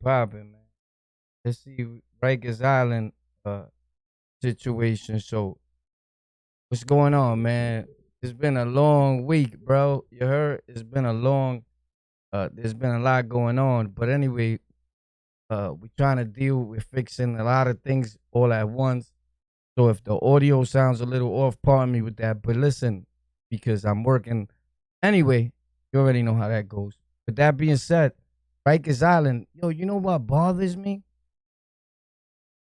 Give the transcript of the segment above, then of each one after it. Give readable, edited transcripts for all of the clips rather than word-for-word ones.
popping, man? Let's see Rikers Island situation. So what's going on, man? It's been a long week, bro. You heard? It's been a long there's been a lot going on. But anyway, we're trying to deal with fixing a lot of things all at once. So if the audio sounds a little off, pardon me with that. But listen, because I'm working anyway, you already know how that goes. With that being said, Rikers Island, yo, you know what bothers me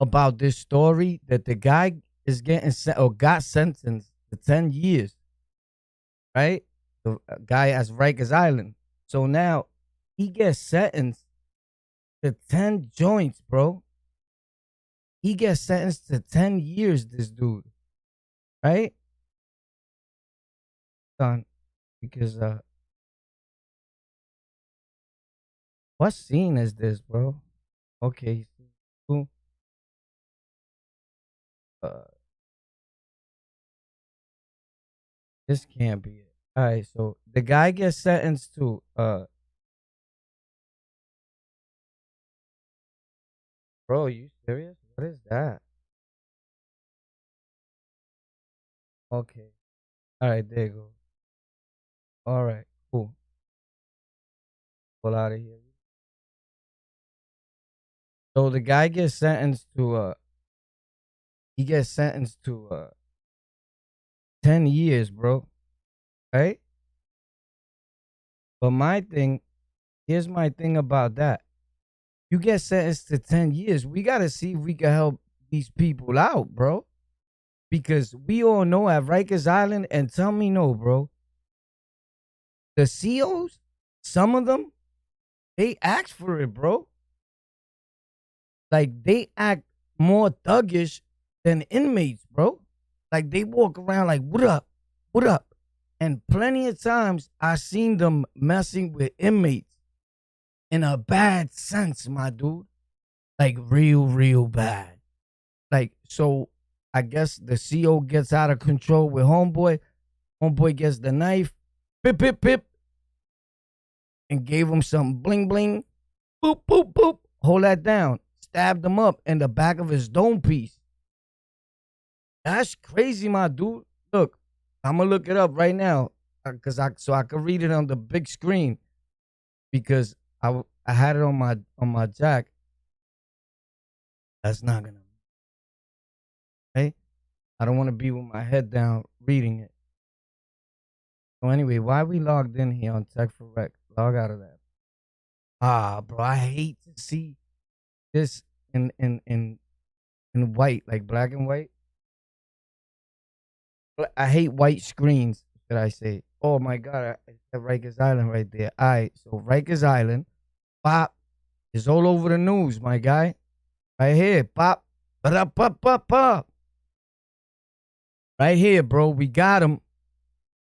about this story? That the guy is getting or got sentenced to 10 years, right? The guy at Rikers Island. So now he gets sentenced to 10 joints, bro. He gets sentenced to 10 years, this dude, right? Done. Because what scene is this, bro? Okay, cool. Uh, this can't be it. All right, so the guy gets sentenced to bro, you serious? What is that? Okay. All right, there you go. All right, cool. Pull out of here. So the guy gets sentenced to he gets sentenced to 10 years, bro. Right? But here's my thing about that. You get sentenced to 10 years. We gotta see if we can help these people out, bro. Because we all know at Rikers Island, and tell me no, bro. The COs, some of them, they ask for it, bro. Like they act more thuggish than inmates, bro. Like they walk around like, what up? What up? And plenty of times I seen them messing with inmates in a bad sense, my dude. Like real bad. Like, so I guess the CO gets out of control with homeboy. Homeboy gets the knife. Pip, pip, pip. And gave him some bling bling. Boop, boop, boop. Hold that down. Stabbed him up in the back of his dome piece. That's crazy, my dude. Look, I'm gonna look it up right now, cause I could read it on the big screen, because I had it on my jack. That's not gonna. Hey, I don't want to be with my head down reading it. So anyway, why we logged in here on Tech for Rec? Log out of that. Bro, I hate to see this in white, like black and white. I hate white screens, should I say. Oh my God, I said Rikers Island right there. All right, so Rikers Island, pop, is all over the news, my guy. Right here, pop, pop, pop, pop, pop. Right here, bro, we got him.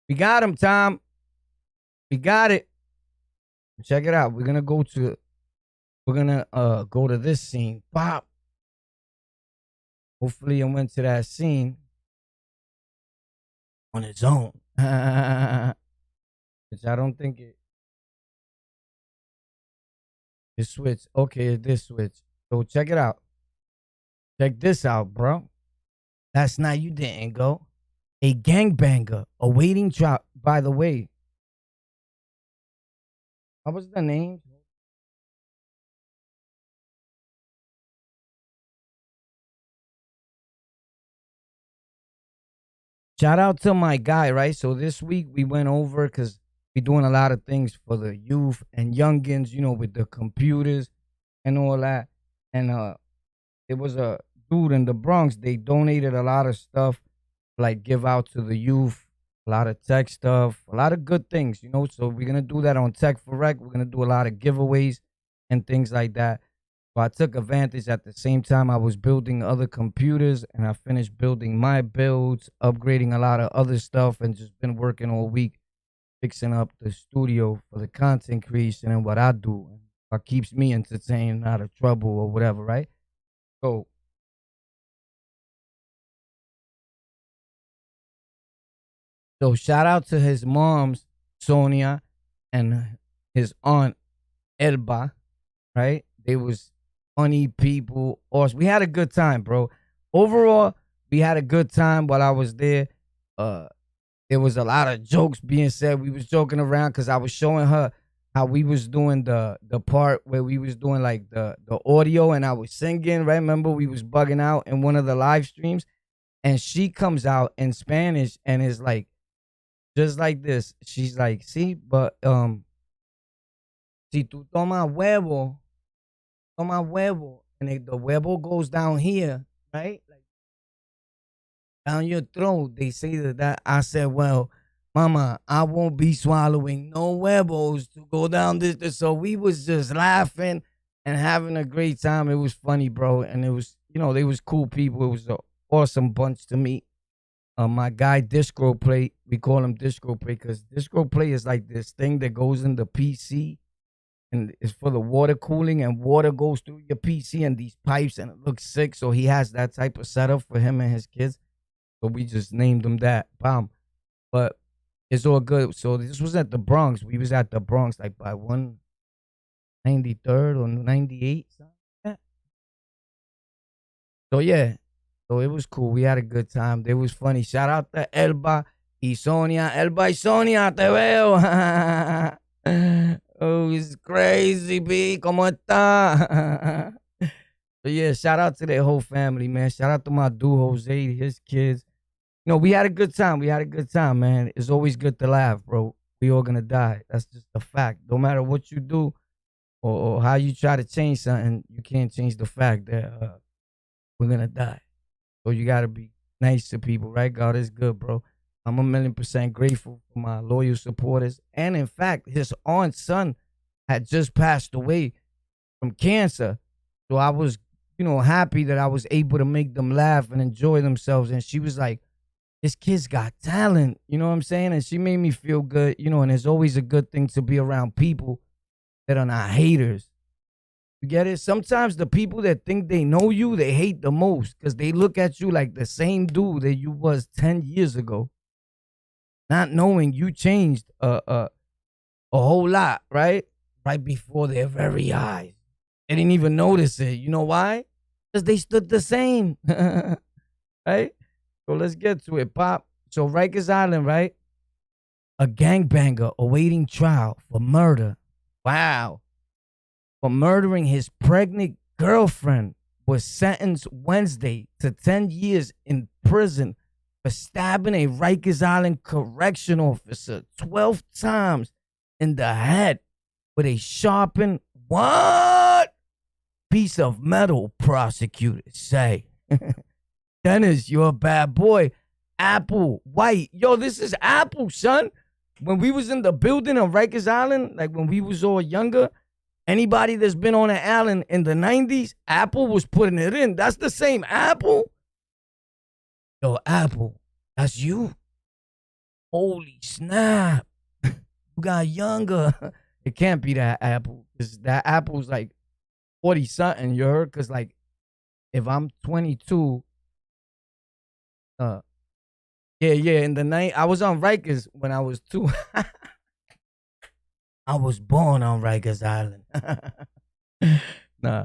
We got him, Tom. We got it. Check it out. We're gonna go to this scene. Pop. Hopefully it went to that scene on its own. Which I don't think it switched. Okay, it did switch. So check it out. Check this out, bro. Last night you didn't go. A gangbanger awaiting trial. By the way, what was the name? Shout out to my guy, right? So this week we went over, because we're doing a lot of things for the youth and youngins, with the computers and all that. And it was a dude in the Bronx. They donated a lot of stuff, like give out to the youth, a lot of tech stuff, a lot of good things, So we're gonna do that on Tech for Rec. We're gonna do a lot of giveaways and things like that. So I took advantage. At the same time, I was building other computers, and I finished building my builds, upgrading a lot of other stuff, and just been working all week fixing up the studio for the content creation and what I do. What keeps me entertained, out of trouble or whatever, right? So shout out to his moms, Sonia, and his aunt Elba, right? They was funny people. Awesome. We had a good time, bro. Overall, we had a good time while I was there. Uh, there was a lot of jokes being said. We was joking around because I was showing her how we was doing the part where we was doing like the audio and I was singing. Right? Remember we was bugging out in one of the live streams, and she comes out in Spanish and is like just like this. She's like, "Sí, but si tú toma huevo, and the huevo goes down here, right? Like down your throat." They say that. I said, "Well, mama, I won't be swallowing no huevos to go down this." So we was just laughing and having a great time. It was funny, bro. And it was, they was cool people. It was an awesome bunch to meet. My guy Disco Play, we call him Disco Play because Disco Play is like this thing that goes in the PC and it's for the water cooling, and water goes through your PC and these pipes, and it looks sick. So he has that type of setup for him and his kids. So we just named him that. Bam. But it's all good. So this was at the Bronx. We was at the Bronx like by 193rd or 98. Something like that. So yeah. So it was cool. We had a good time. It was funny. Shout out to Elba y Sonia. Elba y Sonia, te veo. Oh, it's crazy, B. ¿Cómo está? So yeah, shout out to their whole family, man. Shout out to my dude, Jose, his kids. We had a good time. We had a good time, man. It's always good to laugh, bro. We all gonna die. That's just a fact. No matter what you do or how you try to change something, you can't change the fact that we're gonna die. So you gotta be nice to people, right? God is good, bro. I'm 1,000,000% grateful for my loyal supporters. And in fact, his aunt's son had just passed away from cancer. So I was, happy that I was able to make them laugh and enjoy themselves. And she was like, this kid's got talent, you know what I'm saying? And she made me feel good, and it's always a good thing to be around people that are not haters. You get it? Sometimes the people that think they know you, they hate the most because they look at you like the same dude that you was 10 years ago, not knowing you changed a whole lot, right? Right before their very eyes. They didn't even notice it. You know why? Because they stood the same, right? So let's get to it, Pop. So Rikers Island, right? A gangbanger awaiting trial for murder. Wow. For murdering his pregnant girlfriend was sentenced Wednesday to 10 years in prison for stabbing a Rikers Island correction officer 12 times in the head with a sharpened piece of metal, prosecutors say. Dennis, you're a bad boy. Apple, White. Yo, this is Apple, son. When we was in the building on Rikers Island, like when we was all younger, anybody that's been on an island in the 90s, Apple was putting it in. That's the same Apple. Yo, Apple, that's you? Holy snap. You got younger. It can't be that Apple. Because that Apple's like 40-something, you heard? Because, like, if I'm 22, in the night, I was on Rikers when I was 2. I was born on Rikers Island. Nah,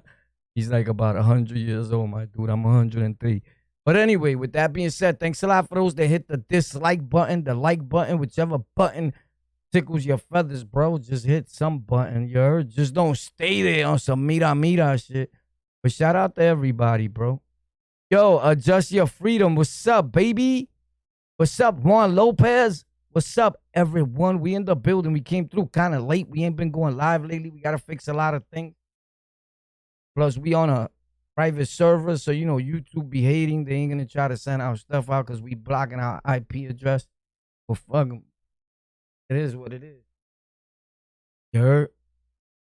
he's like about 100 years old, my dude. I'm 103. But anyway, with that being said, thanks a lot for those that hit the dislike button, the like button, whichever button tickles your feathers, bro. Just hit some button, you heard? Just don't stay there on some mira shit. But shout out to everybody, bro. Yo, Adjust Your Freedom. What's up, baby? What's up, Juan Lopez? What's up, everyone? We in the building. We came through kind of late. We ain't been going live lately. We got to fix a lot of things. Plus, we on a private server, so, YouTube be hating. They ain't going to try to send our stuff out because we blocking our IP address. Well, fuck them. It is what it is. You heard?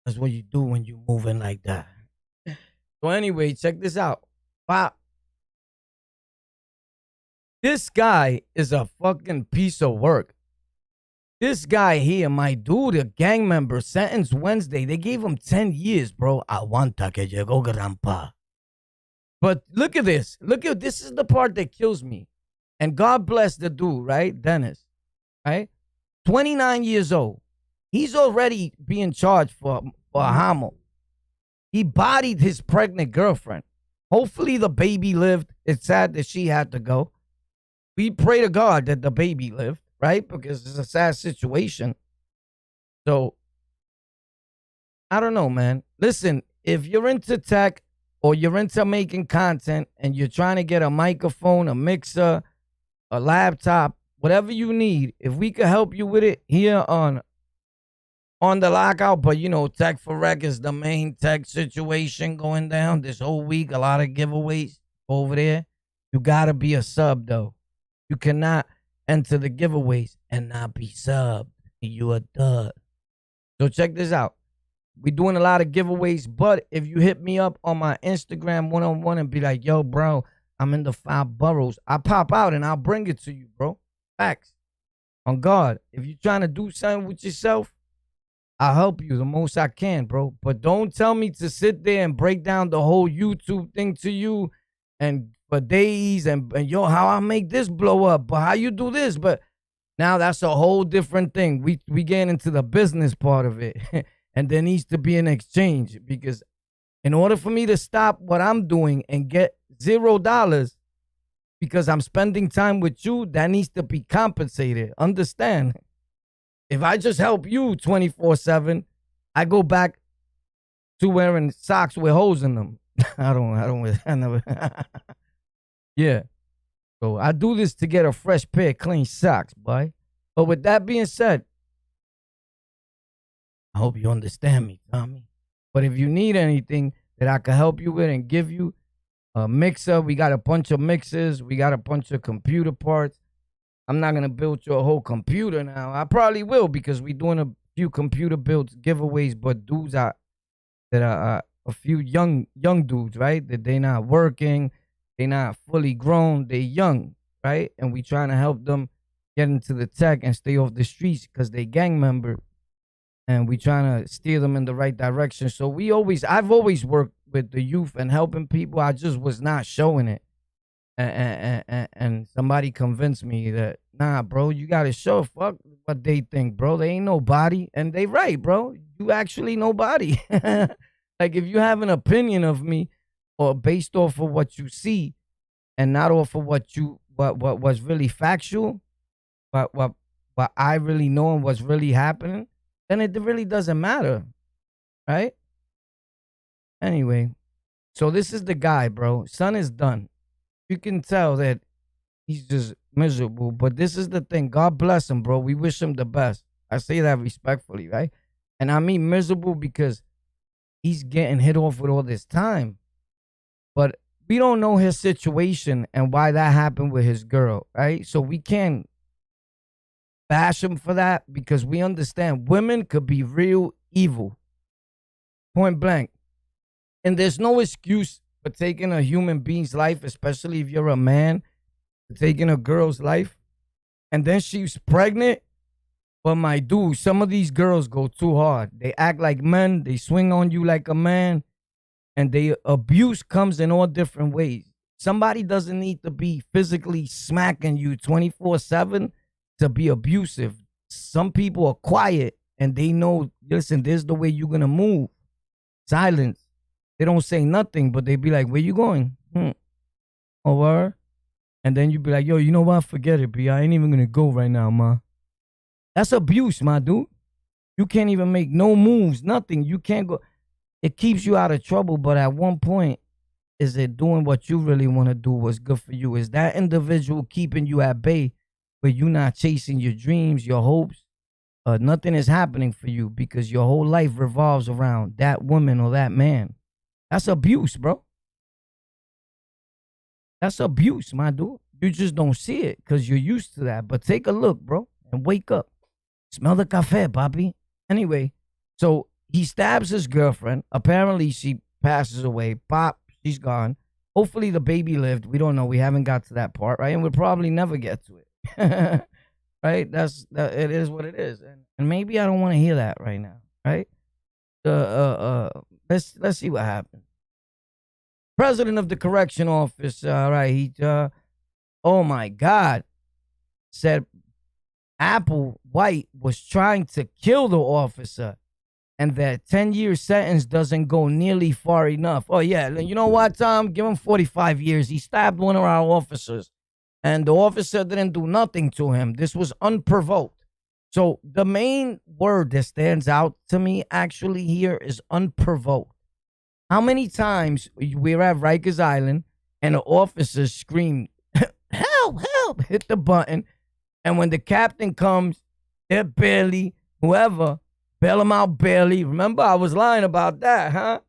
That's what you do when you moving like that. So anyway, check this out. Wow. This guy is a fucking piece of work. This guy here, my dude, a gang member, sentenced Wednesday. They gave him 10 years, bro. Aguanta que llegó grandpa. But look at this. This is the part that kills me. And God bless the dude, right? Dennis, right? 29 years old. He's already being charged for a homo. He bodied his pregnant girlfriend. Hopefully the baby lived. It's sad that she had to go. We pray to God that the baby lived, right? Because it's a sad situation. So, I don't know, man. Listen, if you're into tech or you're into making content and you're trying to get a microphone, a mixer, a laptop, whatever you need, if we could help you with it here on the lockout, but you know, Tech for Rec is the main tech situation going down this whole week. A lot of giveaways over there. You gotta be a sub though. You cannot enter the giveaways and not be subbed. You a dud. So check this out. We're doing a lot of giveaways, but if you hit me up on my Instagram one-on-one and be like, yo, bro, I'm in the 5 boroughs, I'll pop out and I'll bring it to you, bro. Facts. On God. If you're trying to do something with yourself, I'll help you the most I can, bro. But don't tell me to sit there and break down the whole YouTube thing to you and for days and yo, how I make this blow up, but how you do this. But now that's a whole different thing. We get into the business part of it. And there needs to be an exchange because in order for me to stop what I'm doing and get $0 because I'm spending time with you, that needs to be compensated. Understand? If I just help you 24/7, I go back to wearing socks with holes in them. I never. Yeah. So I do this to get a fresh pair of clean socks, boy. But with that being said, I hope you understand me, Tommy. But if you need anything that I can help you with and give you a mixer, we got a bunch of mixers. We got a bunch of computer parts. I'm not going to build you a whole computer now. I probably will because we're doing a few computer builds giveaways, but dudes that are a few young dudes, right? That they not working. They not fully grown. They young, right? And we trying to help them get into the tech and stay off the streets because they gang member. And we trying to steer them in the right direction. So I've always worked with the youth and helping people. I just was not showing it. And somebody convinced me that, nah, bro, you got to show. Fuck what they think, bro. They ain't nobody. And they right, bro. You actually nobody. Like if you have an opinion of me or based off of what you see and not off of what was really factual, what I really know and what's really happening, then it really doesn't matter, right? Anyway, so this is the guy, bro. Son is done. You can tell that he's just miserable, but this is the thing. God bless him, bro. We wish him the best. I say that respectfully, right? And I mean miserable because he's getting hit off with all this time. But we don't know his situation and why that happened with his girl, right? So we can't bash him for that because we understand women could be real evil. Point blank. And there's no excuse for taking a human being's life, especially if you're a man, for taking a girl's life. And then she's pregnant. But my dude, some of these girls go too hard. They act like men. They swing on you like a man. And abuse comes in all different ways. Somebody doesn't need to be physically smacking you 24/7 to be abusive. Some people are quiet and they know, listen, this is the way you're going to move. Silence. They don't say nothing, but they be like, where you going? Over. And then you be like, yo, you know what? Forget it, B. I ain't even going to go right now, ma. That's abuse, my dude. You can't even make no moves, nothing. You can't go. It keeps you out of trouble, but at one point, is it doing what you really want to do, what's good for you? Is that individual keeping you at bay, but you not chasing your dreams, your hopes? Nothing is happening for you because your whole life revolves around that woman or that man. That's abuse, bro. That's abuse, my dude. You just don't see it because you're used to that. But take a look, bro, and wake up. Smell the cafe, papi. Anyway, so he stabs his girlfriend. Apparently, she passes away. Pop, she's gone. Hopefully, the baby lived. We don't know. We haven't got to that part, right? And we'll probably never get to it. Right? It is what it is. And maybe I don't want to hear that right now, right? Let's see what happens. President of the correction office, right? Oh my God, said Apple White was trying to kill the officer and that 10-year sentence doesn't go nearly far enough. Oh, yeah. You know what, Tom? Give him 45 years. He stabbed one of our officers, and the officer didn't do nothing to him. This was unprovoked. So the main word that stands out to me actually here is unprovoked. How many times we're at Rikers Island and the officers scream, help, help, hit the button, and when the captain comes, they're barely, whoever, bail them out barely. Remember, I was lying about that, huh?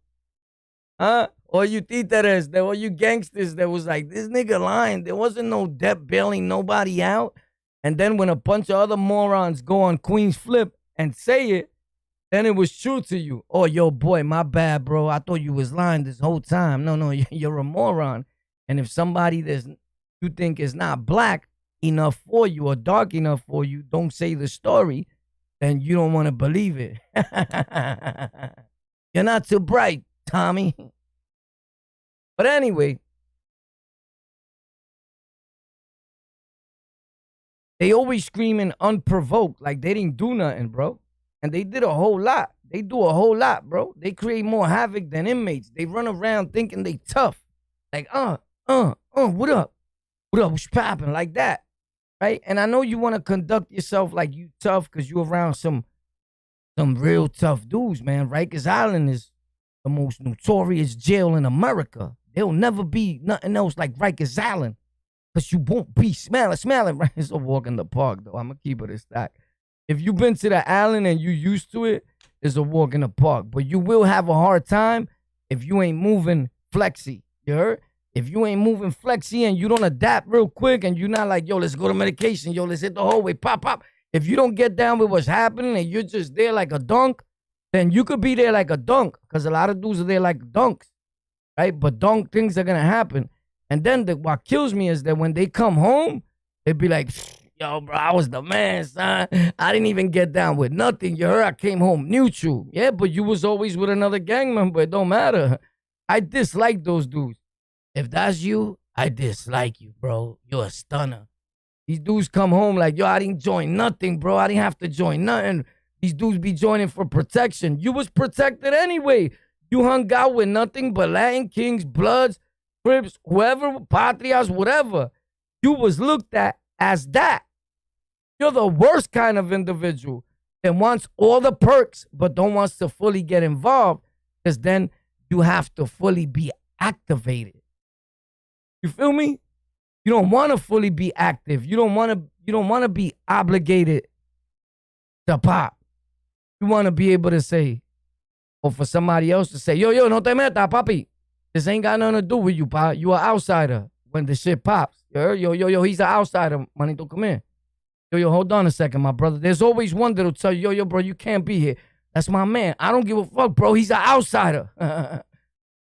Huh? All you títeres, all you gangsters that was like, this nigga lying. There wasn't no debt bailing nobody out. And then when a bunch of other morons go on Queen's Flip and say it, then it was true to you. Oh, yo, boy, my bad, bro. I thought you was lying this whole time. No, you're a moron. And if somebody that you think is not black enough for you or dark enough for you don't say the story, then you don't want to believe it. You're not too bright, Tommy. But anyway, they always screaming unprovoked like they didn't do nothing, bro. And they did a whole lot. They do a whole lot, bro. They create more havoc than inmates. They run around thinking they tough. Like, what up? What up? What's popping? Like that, right? And I know you want to conduct yourself like you tough because you around some real tough dudes, man. Rikers Island is the most notorious jail in America. There'll never be nothing else like Rikers Island because you won't be smelling. Right? It's a walk in the park, though. I'm going to keep it a stack. If you've been to the island and you used to it, it's a walk in the park. But you will have a hard time if you ain't moving flexy. You heard? If you ain't moving flexy and you don't adapt real quick and you're not like, yo, let's go to medication. Yo, let's hit the hallway. Pop, pop. If you don't get down with what's happening and you're just there like a dunk, then you could be there like a dunk because a lot of dudes are there like dunks, right? But dunk things are going to happen. And then what kills me is that when they come home, they be like, yo, bro, I was the man, son. I didn't even get down with nothing. You heard I came home neutral. Yeah, but you was always with another gang member. It don't matter. I dislike those dudes. If that's you, I dislike you, bro. You're a stunner. These dudes come home like, yo, I didn't join nothing, bro. I didn't have to join nothing. These dudes be joining for protection. You was protected anyway. You hung out with nothing but Latin Kings, Bloods, Crips, whoever, Patrias, whatever. You was looked at as that. You're the worst kind of individual that wants all the perks but don't want to fully get involved because then you have to fully be activated. You feel me? You don't want to fully be active. You don't want to be obligated to pop. You want to be able to say, or for somebody else to say, yo, no te metas, papi. This ain't got nothing to do with you, pa. You an outsider when the shit pops. Yo, he's an outsider. Manito, come in. Yo, hold on a second, my brother. There's always one that'll tell you, yo, bro, you can't be here. That's my man. I don't give a fuck, bro. He's an outsider.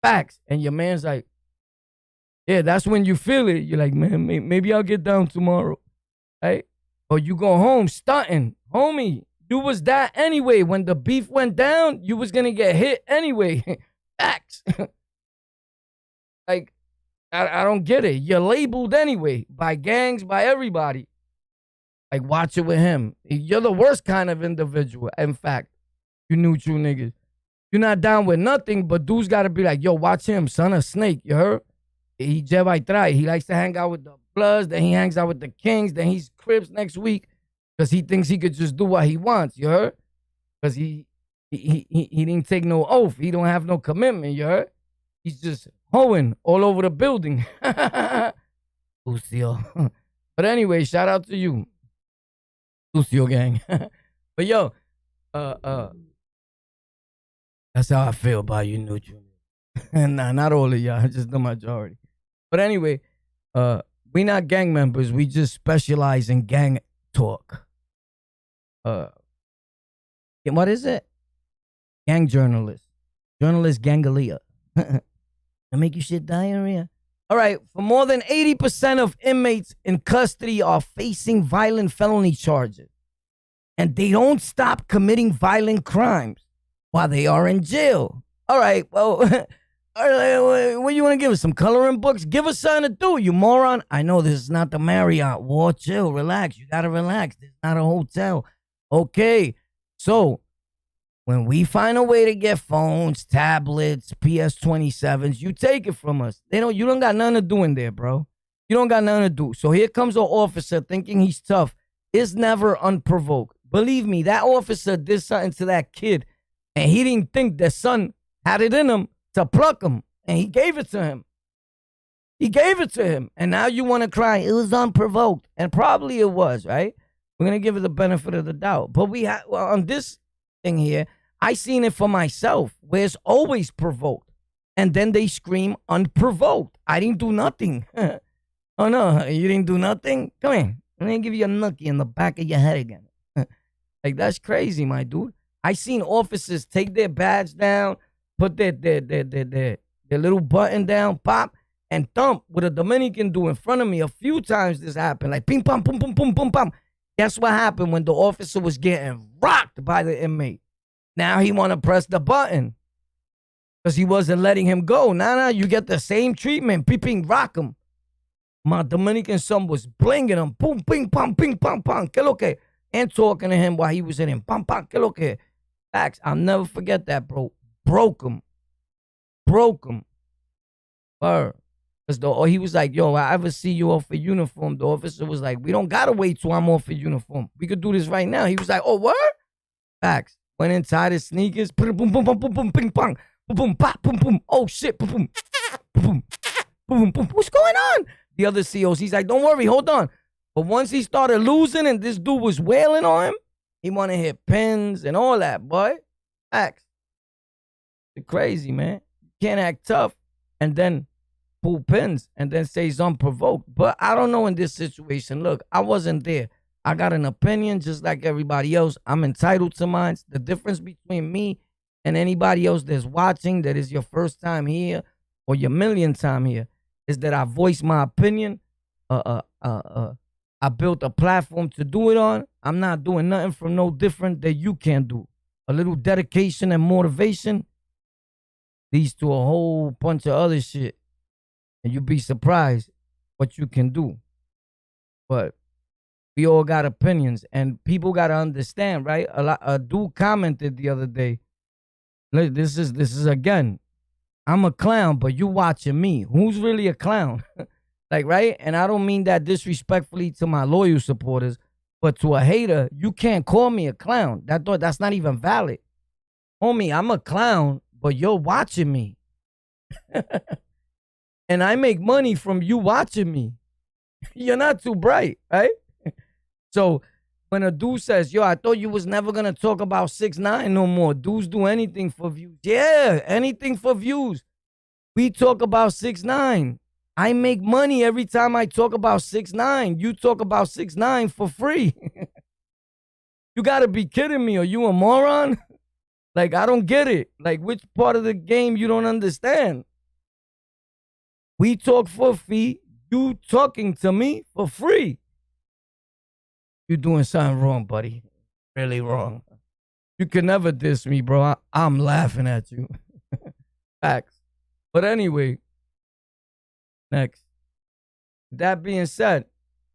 Facts. And your man's like, yeah, that's when you feel it. You're like, man, maybe I'll get down tomorrow. Right? Or you go home stunting. Homie, you was that anyway. When the beef went down, you was going to get hit anyway. Facts. Like, I don't get it. You're labeled anyway by gangs, by everybody. Like, watch it with him. You're the worst kind of individual. In fact, you neutral niggas. You're not down with nothing, but dudes got to be like, yo, watch him, son, a snake. You heard? He lleva y trae. He likes to hang out with the Bloods. Then he hangs out with the Kings. Then he's Crips next week because he thinks he could just do what he wants. You heard? Because he didn't take no oath. He don't have no commitment. You heard? He's just hoeing all over the building. Lucio. But anyway, shout out to you, Lucio gang. But yo, that's how I feel about you, neutral. Nah, not all of y'all, just the majority. But anyway, we not gang members. We just specialize in gang talk. What is it? Gang journalist. Journalist gangalia. I make you shit diarrhea. All right, for more than 80% of inmates in custody are facing violent felony charges. And they don't stop committing violent crimes while they are in jail. All right, well... All right, what you want to give us? Some coloring books? Give us something to do, you moron. I know this is not the Marriott. War, chill, relax. You got to relax. This is not a hotel. Okay, so When we find a way to get phones, tablets, PS27s, you take it from us. You don't got nothing to do in there, bro. You don't got nothing to do. So here comes an officer thinking he's tough. It's never unprovoked. Believe me, that officer did something to that kid, and he didn't think the son had it in him to pluck him, and he gave it to him. He gave it to him, and now you want to cry. It was unprovoked, and probably it was, right? We're gonna give it the benefit of the doubt, but on this thing here, I seen it for myself, where it's always provoked, and then they scream unprovoked. I didn't do nothing. Oh no, you didn't do nothing? Come here. Let me give you a nookie in the back of your head again. Like, that's crazy, my dude. I seen officers take their badge down, put their little button down, pop, and thump what a Dominican do in front of me. A few times this happened. Like, ping, pong, pum, pum, pum, pum, pum. Guess what happened when the officer was getting rocked by the inmate? Now he want to press the button because he wasn't letting him go. Now, you get the same treatment. Ping, rock him. My Dominican son was blinging him. Boom, ping, pong, ping, pong, pong. Que lo que? And talking to him while he was in him. Pam, pam, que lo que? Facts. I'll never forget that, bro. Broke him. Because he was like, yo, I ever see you off a uniform? The officer was like, we don't got to wait till I'm off a uniform. We could do this right now. He was like, oh, what? Facts. Went inside his sneakers. Boom, boom, boom, boom, boom, ping, pong. Boom, boom, pop, boom, boom. Oh, shit. Boom, boom. Boom, boom, boom. What's going on? The other COs, he's like, don't worry, hold on. But once he started losing and this dude was wailing on him, he want to hit pins and all that, boy. Facts. It's crazy, man. You can't act tough and then pull pins and then say he's unprovoked. But I don't know in this situation. Look, I wasn't there. I got an opinion just like everybody else. I'm entitled to mine. The difference between me and anybody else that's watching that is your first time here or your millionth time here is that I voice my opinion. I built a platform to do it on. I'm not doing nothing from no different that you can do. A little dedication and motivation leads to a whole bunch of other shit. And you'd be surprised what you can do. But we all got opinions, and people got to understand, right? A dude commented the other day, this is again, I'm a clown, but you watching me. Who's really a clown? Like, right? And I don't mean that disrespectfully to my loyal supporters, but to a hater, you can't call me a clown. That's not even valid. Homie, I'm a clown, but you're watching me. And I make money from you watching me. You're not too bright, right? So when a dude says, yo, I thought you was never going to talk about 6ix9ine no more. Dudes do anything for views. Yeah, anything for views. We talk about 6ix9ine. I make money every time I talk about 6ix9ine. You talk about 6ix9ine for free. You got to be kidding me. Are you a moron? Like, I don't get it. Like, which part of the game you don't understand? We talk for a fee. You talking to me for free. You're doing something wrong, buddy. Really wrong. You can never diss me, bro. I'm laughing at you. Facts. But anyway, next. That being said,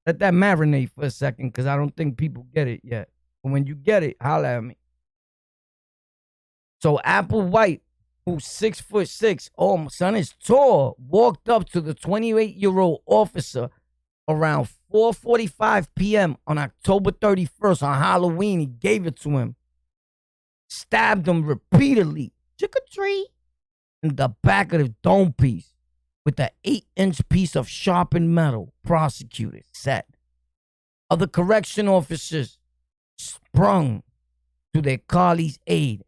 let that marinate for a second because I don't think people get it yet. But when you get it, holla at me. So Apple White, who's 6'6", oh, my son is tall, walked up to the 28-year-old officer around 4:45 p.m. on October 31st on Halloween. He gave it to him. Stabbed him repeatedly, trick-or-treat, in the back of the dome piece with an 8-inch piece of sharpened metal, prosecutors said. Other correction officers sprung to their colleague's aid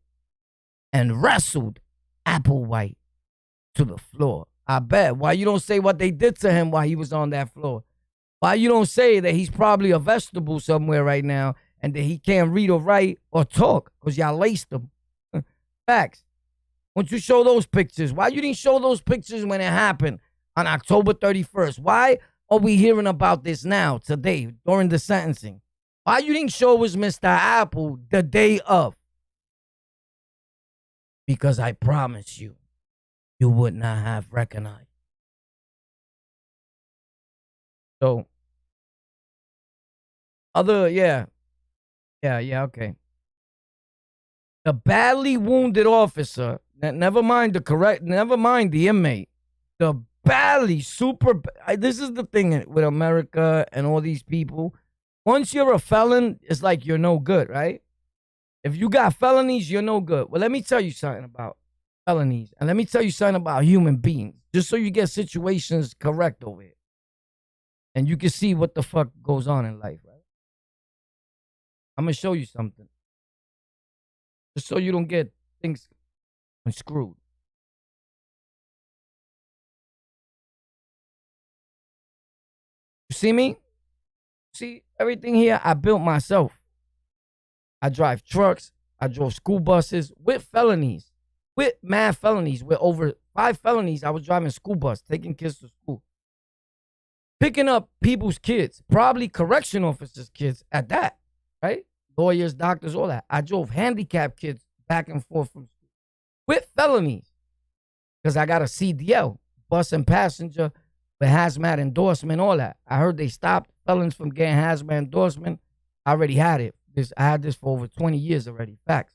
and wrestled Applewhite to the floor. I bet. Why you don't say what they did to him while he was on that floor? Why you don't say that he's probably a vegetable somewhere right now and that he can't read or write or talk because y'all laced him? Facts. Once you show those pictures, why you didn't show those pictures when it happened on October 31st? Why are we hearing about this now, today, during the sentencing? Why you didn't show us Mr. Apple the day of? Because I promise you, you would not have recognized. So, okay. The badly wounded officer, never mind the inmate, the badly this is the thing with America and all these people. Once you're a felon, it's like you're no good, right? If you got felonies, you're no good. Well, let me tell you something about felonies, and let me tell you something about human beings, just so you get situations correct over here. And you can see what the fuck goes on in life, right? I'm going to show you something. Just so you don't get things screwed. You see me? See, everything here I built myself. I drive trucks. I drove school buses with felonies. With mad felonies. With over 5 felonies, I was driving school bus, taking kids to school. Picking up people's kids. Probably correction officers' kids at that. Right? Lawyers, doctors, all that. I drove handicapped kids back and forth from school with felonies because I got a CDL, bus and passenger, with hazmat endorsement, all that. I heard they stopped felons from getting hazmat endorsement. I already had it. I had this for over 20 years already. Facts.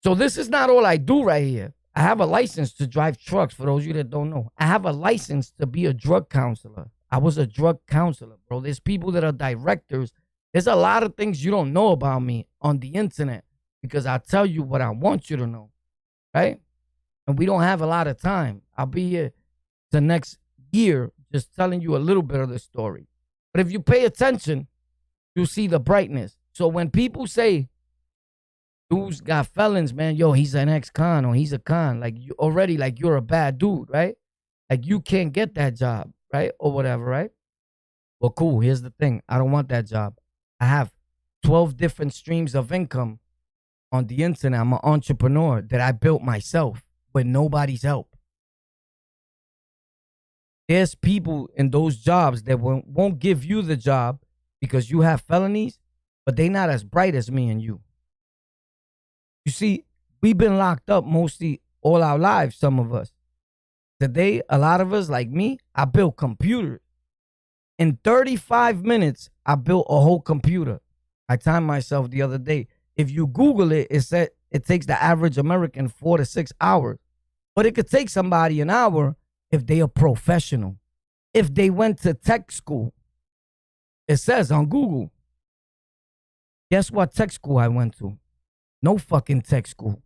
So this is not all I do right here. I have a license to drive trucks, for those of you that don't know. I have a license to be a drug counselor. I was a drug counselor, bro. There's people that are directors. There's a lot of things you don't know about me on the internet because I tell you what I want you to know, right? And we don't have a lot of time. I'll be here the next year just telling you a little bit of the story. But if you pay attention, you'll see the brightness. So when people say, dude's got felons, man, yo, he's an ex-con or he's a con, like you already, like you're a bad dude, right? Like you can't get that job, right? Or whatever, right? Well, cool. Here's the thing. I don't want that job. I have 12 different streams of income on the internet. I'm an entrepreneur that I built myself with nobody's help. There's people in those jobs that won't give you the job because you have felonies, but they're not as bright as me and you. You see, we've been locked up mostly all our lives, some of us. Today, a lot of us, like me, I built computers. In 35 minutes, I built a whole computer. I timed myself the other day. If you Google it, it said it takes the average American 4 to 6 hours. But it could take somebody an hour if they are professional. If they went to tech school. It says on Google. Guess what tech school I went to? No fucking tech school.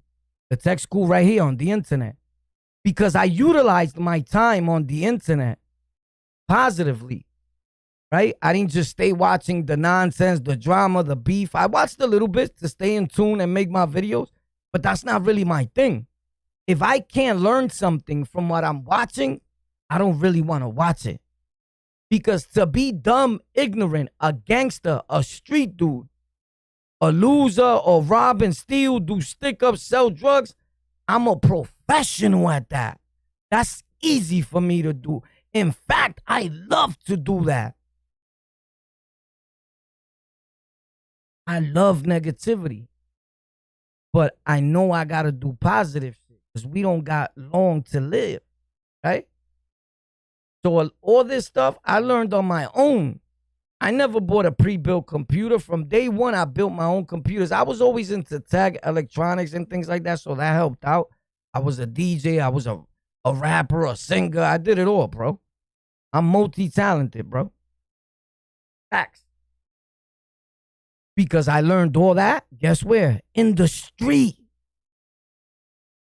The tech school right here on the internet. Because I utilized my time on the internet positively. Right? I didn't just stay watching the nonsense, the drama, the beef. I watched a little bit to stay in tune and make my videos, but that's not really my thing. If I can't learn something from what I'm watching, I don't really want to watch it. Because to be dumb, ignorant, a gangster, a street dude, a loser, or rob and steal, do stick-ups, sell drugs, I'm a professional at that. That's easy for me to do. In fact, I love to do that. I love negativity. But I know I got to do positive shit because we don't got long to live, right? So all this stuff I learned on my own. I never bought a pre-built computer. From day one, I built my own computers. I was always into tech, electronics, and things like that, so that helped out. I was a DJ. I was a rapper, a singer. I did it all, bro. I'm multi-talented, bro. Facts. Because I learned all that, guess where? In the street.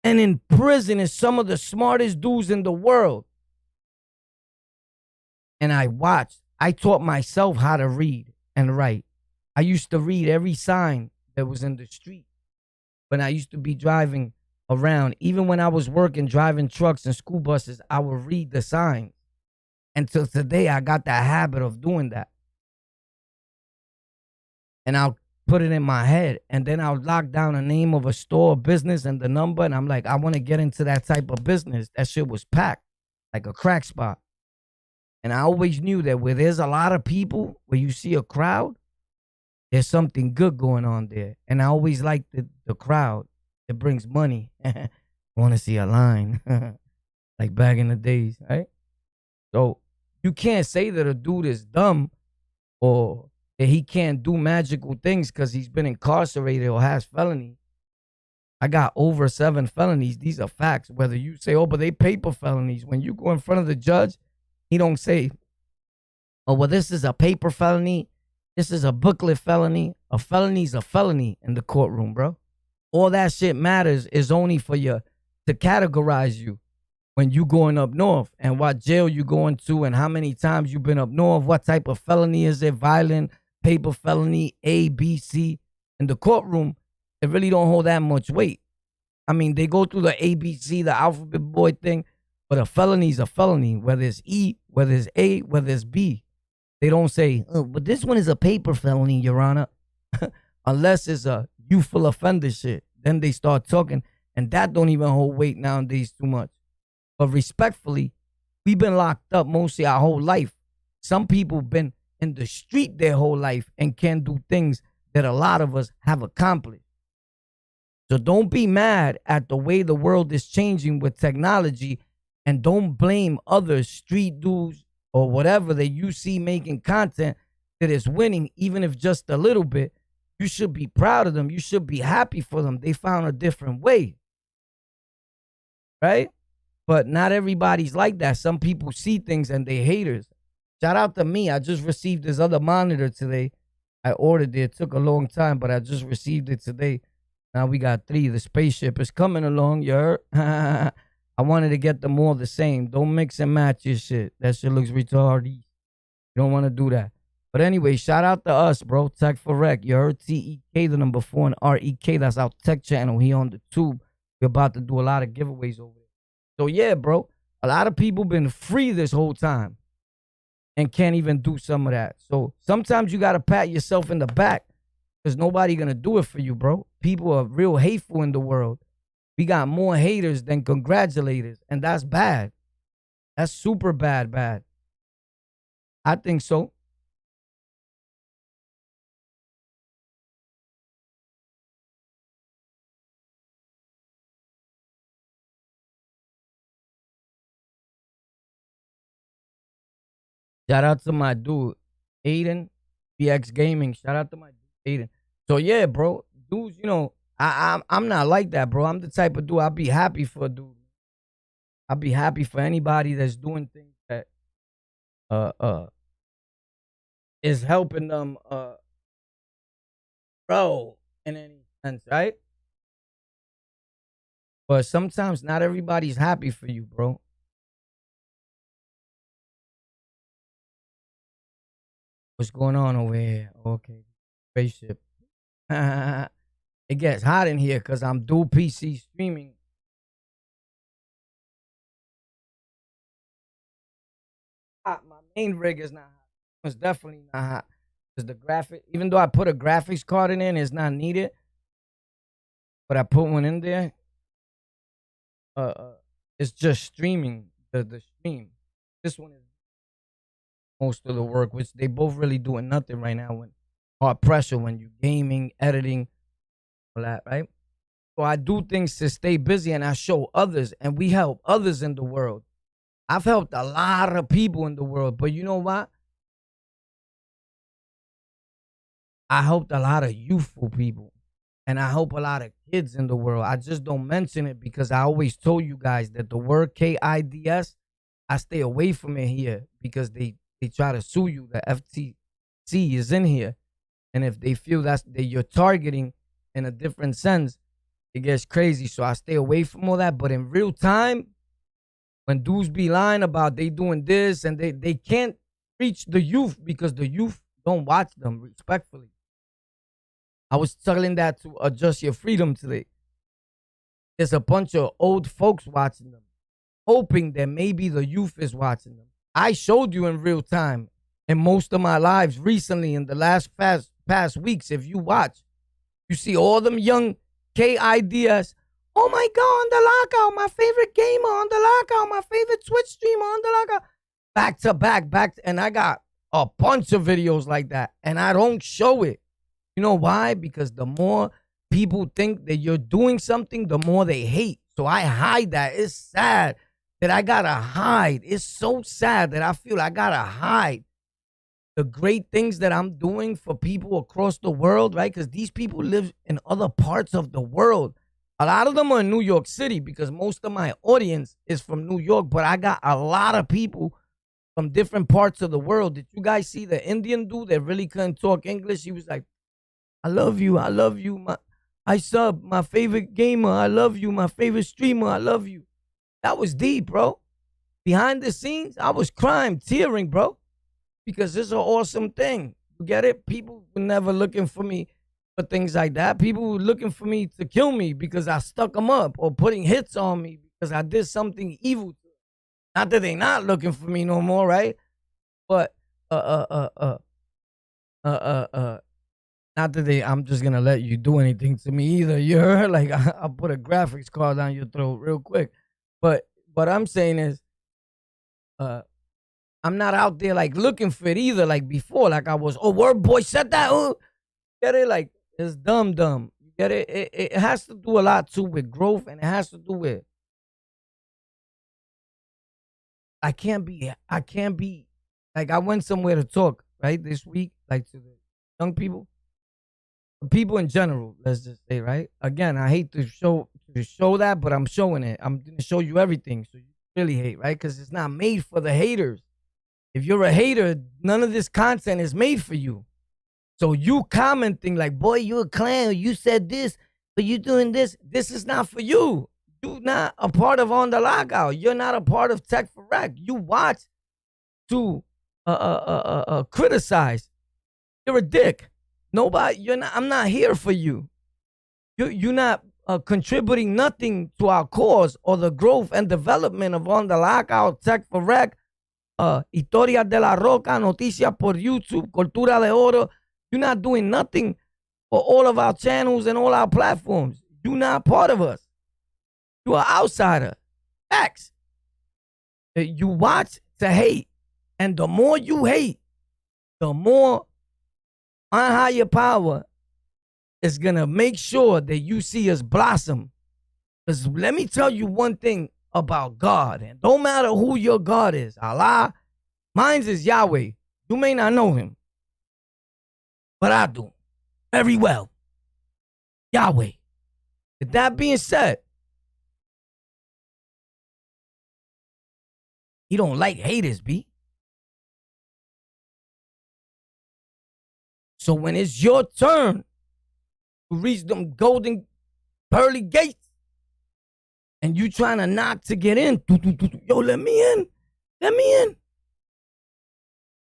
And in prison is some of the smartest dudes in the world. And I watched. I taught myself how to read and write. I used to read every sign that was in the street. When I used to be driving around, even when I was working, driving trucks and school buses, I would read the signs. Until today, I got that habit of doing that. And I'll put it in my head. And then I'll lock down the name of a store, business, and the number. And I'm like, I want to get into that type of business. That shit was packed like a crack spot. And I always knew that where there's a lot of people, where you see a crowd, there's something good going on there. And I always liked the crowd. It brings money. I want to see a line. Like back in the days, right? So you can't say that a dude is dumb or that he can't do magical things because he's been incarcerated or has felony. I got over 7 felonies. These are facts. Whether you say, oh, but they paper felonies. When you go in front of the judge, he don't say, oh, well, this is a paper felony. This is a booklet felony. A felony's a felony in the courtroom, bro. All that shit matters is only for you to categorize you when you going up north and what jail you going to and how many times you been up north. What type of felony is it? Violent, paper felony, A, B, C. In the courtroom, it really don't hold that much weight. I mean, they go through the ABC, the alphabet boy thing, but a felony's a felony, whether it's E, whether it's A, whether it's B. They don't say, oh, but this one is a paper felony, Your Honor, unless it's a youthful offender shit. Then they start talking, and that don't even hold weight nowadays too much. But respectfully, we've been locked up mostly our whole life. Some people been in the street their whole life and can't do things that a lot of us have accomplished. So don't be mad at the way the world is changing with technology, and don't blame other street dudes or whatever that you see making content that is winning, even if just a little bit. You should be proud of them. You should be happy for them. They found a different way. Right? But not everybody's like that. Some people see things and they haters. Shout out to me. I just received this other monitor today. I ordered it. It took a long time, but I just received it today. Now we got 3. The spaceship is coming along. You heard? I wanted to get them all the same. Don't mix and match your shit. That shit looks retarded. You don't want to do that. But anyway, shout out to us, bro. Tech for Rec. You heard? TEK, the number 4, and REK. That's our tech channel here on the tube. We're about to do a lot of giveaways over there. So yeah, bro. A lot of people been free this whole time and can't even do some of that. So sometimes you got to pat yourself in the back because nobody going to do it for you, bro. People are real hateful in the world. We got more haters than congratulators, and that's bad. That's super bad. I think so. Shout out to my dude, Aiden, BX Gaming. Shout out to my dude, Aiden. So yeah, bro, dudes, you know, I'm not like that, bro. I'm the type of dude, I'll be happy for a dude. I'll be happy for anybody that's doing things that is helping them bro, in any sense, right? But sometimes not everybody's happy for you, bro. What's going on over here? Okay, spaceship. It gets hot in here because I'm dual PC streaming. Hot. My main rig is not hot. It's definitely not hot. Because the graphic, even though I put a graphics card in there, it's not needed. But I put one in there. It's just streaming the stream. This one is most of the work, which they both really doing nothing right now when hard pressure when you gaming, editing, all that, right? So I do things to stay busy and I show others and we help others in the world. I've helped a lot of people in the world, but you know what? I helped a lot of youthful people and I help a lot of kids in the world. I just don't mention it because I always told you guys that the word KIDS, I stay away from it here because they try to sue you. The FTC is in here. And if they feel that you're targeting in a different sense, it gets crazy. So I stay away from all that. But in real time, when dudes be lying about they doing this and they can't reach the youth because the youth don't watch them respectfully. I was telling that to Adjust Your Freedom today. There's a bunch of old folks watching them, hoping that maybe the youth is watching them. I showed you in real time in most of my lives recently in the last past weeks. If you watch, you see all them young KIDS. Oh my God, on the lockout, my favorite gamer on the lockout, my favorite Twitch streamer on the lockout. Back to back. And I got a bunch of videos like that. And I don't show it. You know why? Because the more people think that you're doing something, the more they hate. So I hide that. It's sad that I gotta hide. It's so sad that I feel I gotta hide the great things that I'm doing for people across the world, right? Because these people live in other parts of the world. A lot of them are in New York City because most of my audience is from New York, but I got a lot of people from different parts of the world. Did you guys see the Indian dude that really couldn't talk English? He was like, I love you, I sub, my favorite gamer, I love you, my favorite streamer, I love you. That was deep, bro. Behind the scenes, I was crying, tearing, bro, because this is an awesome thing. You get it? People were never looking for me for things like that. People were looking for me to kill me because I stuck them up or putting hits on me because I did something evil. Not that they not looking for me no more, right? But not that I'm just gonna let you do anything to me either. You heard? Like I'll put a graphics card down your throat real quick. But what I'm saying is, I'm not out there like looking for it either. Like before, like I was. Oh, word boy said that. Get it? Like it's dumb. You get it? It has to do a lot too with growth, and it has to do with I can't be like I went somewhere to talk right this week, like to the young people in general, let's just say, right? Again, I hate to show that, but I'm showing it. I'm gonna show you everything, so you really hate, right? Because it's not made for the haters. If you're a hater, none of this content is made for you. So you commenting like, boy, you a clown, you said this, but you doing this. This is not for you. You're not a part of On The Lockout. You're not a part of Tech for Rec. You watch to criticize. You're a dick. Nobody, I'm not here for you. You're not contributing nothing to our cause or the growth and development of On The Lockout, Tech for Rec, Historia de la Roca, Noticias por YouTube, Cultura de Oro. You're not doing nothing for all of our channels and all our platforms. You're not part of us. You're an outsider. Facts. You watch to hate. And the more you hate, the more my higher power is going to make sure that you see us blossom. Because let me tell you one thing about God. And don't matter who your God is. Allah, mine is Yahweh. You may not know him. But I do. Very well. Yahweh. With that being said, he don't like haters, B. So when it's your turn to reach them golden pearly gates and you trying to knock to get in, yo, let me in. Let me in.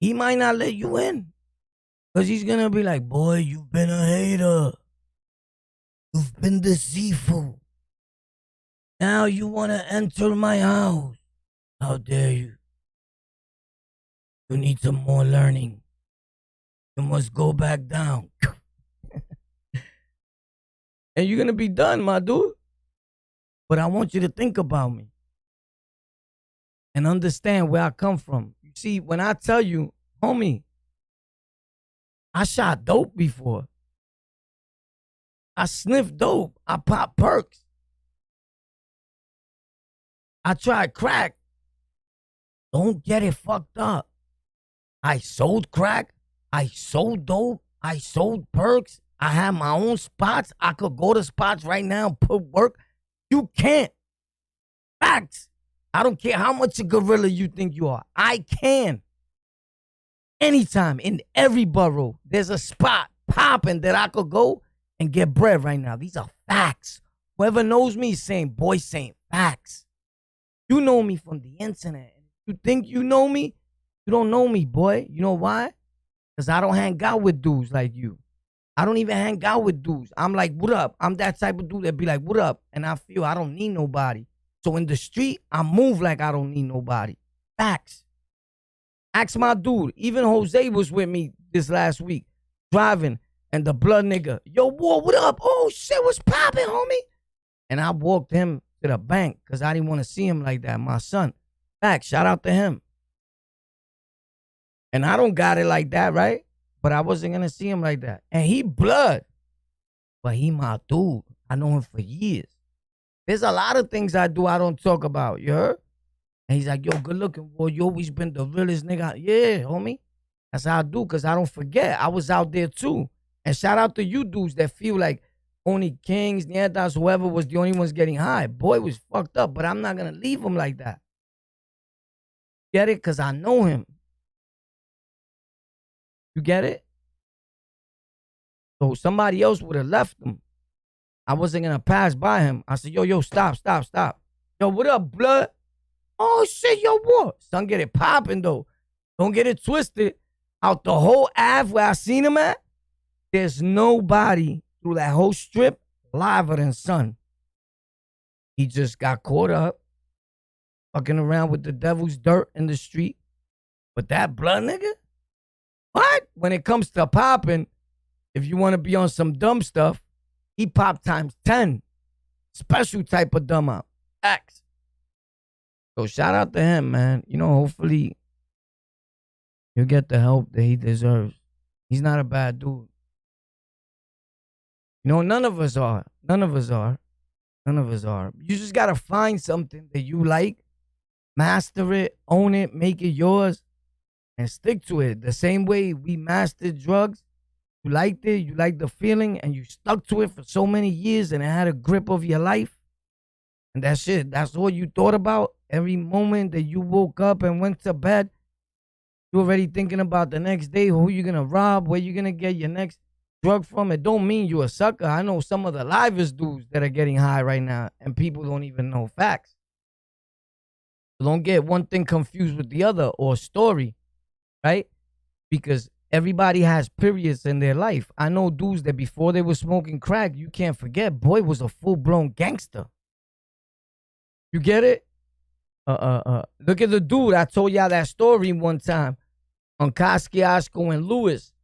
He might not let you in. Because he's going to be like, boy, you've been a hater. You've been deceitful. Now you want to enter my house. How dare you? You need some more learning. You must go back down. And you're going to be done, my dude. But I want you to think about me and understand where I come from. You see, when I tell you, homie, I shot dope before. I sniffed dope. I popped perks. I tried crack. Don't get it fucked up. I sold crack. I sold dope. I sold perks. I had my own spots. I could go to spots right now and put work. You can't. Facts. I don't care how much a gorilla you think you are. I can. Anytime, in every borough, there's a spot popping that I could go and get bread right now. These are facts. Whoever knows me is saying, boy, saying facts. You know me from the internet. You think you know me? You don't know me, boy. You know why? Because I don't hang out with dudes like you. I don't even hang out with dudes. I'm like, what up? I'm that type of dude that be like, what up? And I feel I don't need nobody. So in the street, I move like I don't need nobody. Facts. Ask my dude. Even Jose was with me this last week, driving, and the blood nigga, yo, boy, what up? Oh, shit, what's popping, homie? And I walked him to the bank because I didn't want to see him like that, my son. Facts. Shout out to him. And I don't got it like that, right? But I wasn't going to see him like that. And he blood. But he my dude. I know him for years. There's a lot of things I do I don't talk about. You heard? And he's like, yo, good looking, boy. You always been the realest nigga. Yeah, homie. That's how I do, because I don't forget. I was out there too. And shout out to you dudes that feel like only kings, nietas, whoever was the only ones getting high. Boy was fucked up, but I'm not going to leave him like that. Get it? Because I know him. You get it? So somebody else would have left him. I wasn't going to pass by him. I said, yo, stop. Yo, what up, blood? Oh, shit, yo, what? Son, get it popping, though. Don't get it twisted. Out the whole Ave where I seen him at, there's nobody through that whole strip liver than Son. He just got caught up fucking around with the devil's dirt in the street. But that blood nigga? What? When it comes to popping, if you want to be on some dumb stuff, he popped times 10. Special type of dumb out. X. So shout out to him, man. You know, hopefully he'll get the help that he deserves. He's not a bad dude. You know, none of us are. You just got to find something that you like, master it, own it, make it yours, and stick to it. The same way we mastered drugs. You liked it, you liked the feeling, and you stuck to it for so many years, and it had a grip of your life. And that's it. That's all you thought about. Every moment that you woke up and went to bed, you already thinking about the next day, who you going to rob, where you going to get your next drug from. It don't mean you a sucker. I know some of the livest dudes that are getting high right now, and people don't even know facts. So don't get one thing confused with the other or story, right? Because everybody has periods in their life. I know dudes that before they were smoking crack, you can't forget, boy was a full-blown gangster. You get it? Look at the dude. I told y'all that story one time on Kosciuszko and Lewis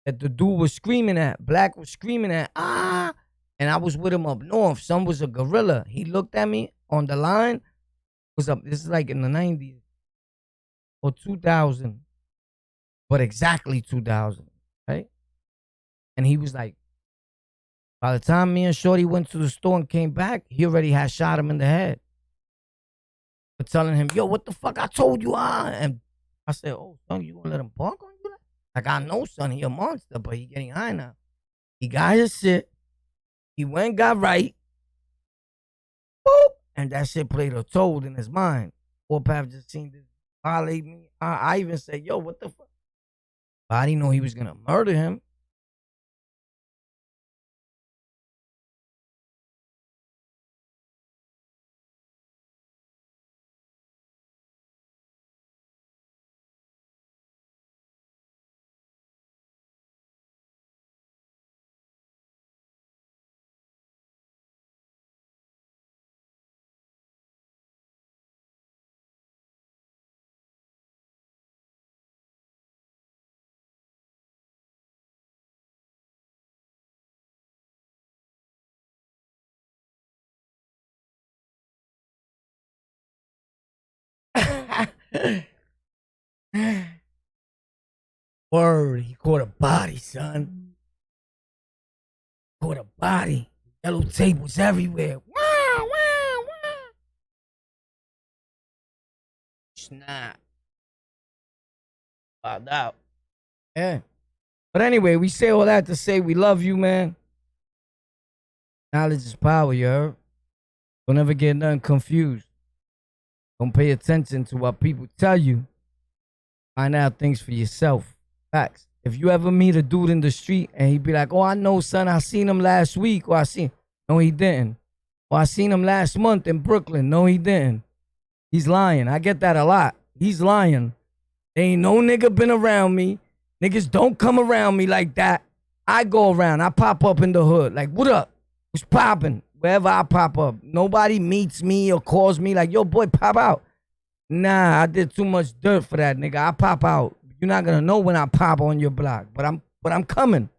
that the dude was screaming at. Black was screaming at, ah! And I was with him up north. Son was a gorilla. He looked at me on the line. Was up. This is like in the 90s or 2000. But exactly 2000, right? And he was like, by the time me and Shorty went to the store and came back, he already had shot him in the head. But telling him, yo, what the fuck I told you, And I said, oh, son, you gonna let him punk on you? Like, I know, son, he a monster, but he getting high now. He got his shit. He went, got right. Boop. And that shit played a toll in his mind. Warpath just seen this violate me. I even said, yo, what the fuck? But I didn't know he was going to murder him. Word, he caught a body, son. Caught a body. Yellow tape was everywhere. Wow. Snap. Found out. Yeah. But anyway, we say all that to say we love you, man. Knowledge is power, you heard? Don't ever get nothing confused. Don't pay attention to what people tell you. Find out things for yourself. Facts. If you ever meet a dude in the street and he be like, oh, I know, son, I seen him last week. Or I seen, no, he didn't. Or I seen him last month in Brooklyn. No, he didn't. He's lying. I get that a lot. He's lying. There ain't no nigga been around me. Niggas don't come around me like that. I go around. I pop up in the hood. Like, what up? What's popping? Wherever I pop up. Nobody meets me or calls me like, yo, boy, pop out. Nah, I did too much dirt for that, nigga. I pop out. You're not gonna know when I pop on your block. But I'm coming.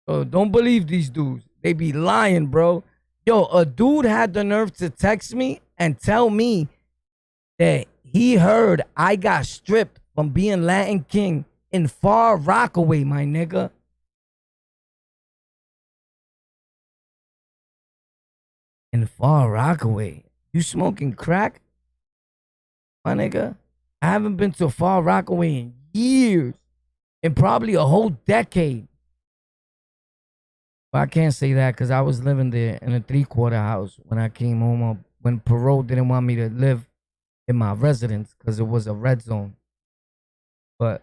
So don't believe these dudes. They be lying, bro. Yo, a dude had the nerve to text me and tell me that he heard I got stripped from being Latin King in Far Rockaway, my nigga. In Far Rockaway. You smoking crack? My nigga, I haven't been to Far Rockaway in years. In probably a whole decade. Well, I can't say that because I was living there in a 3/4 house when I came home. When parole didn't want me to live in my residence because it was a red zone. But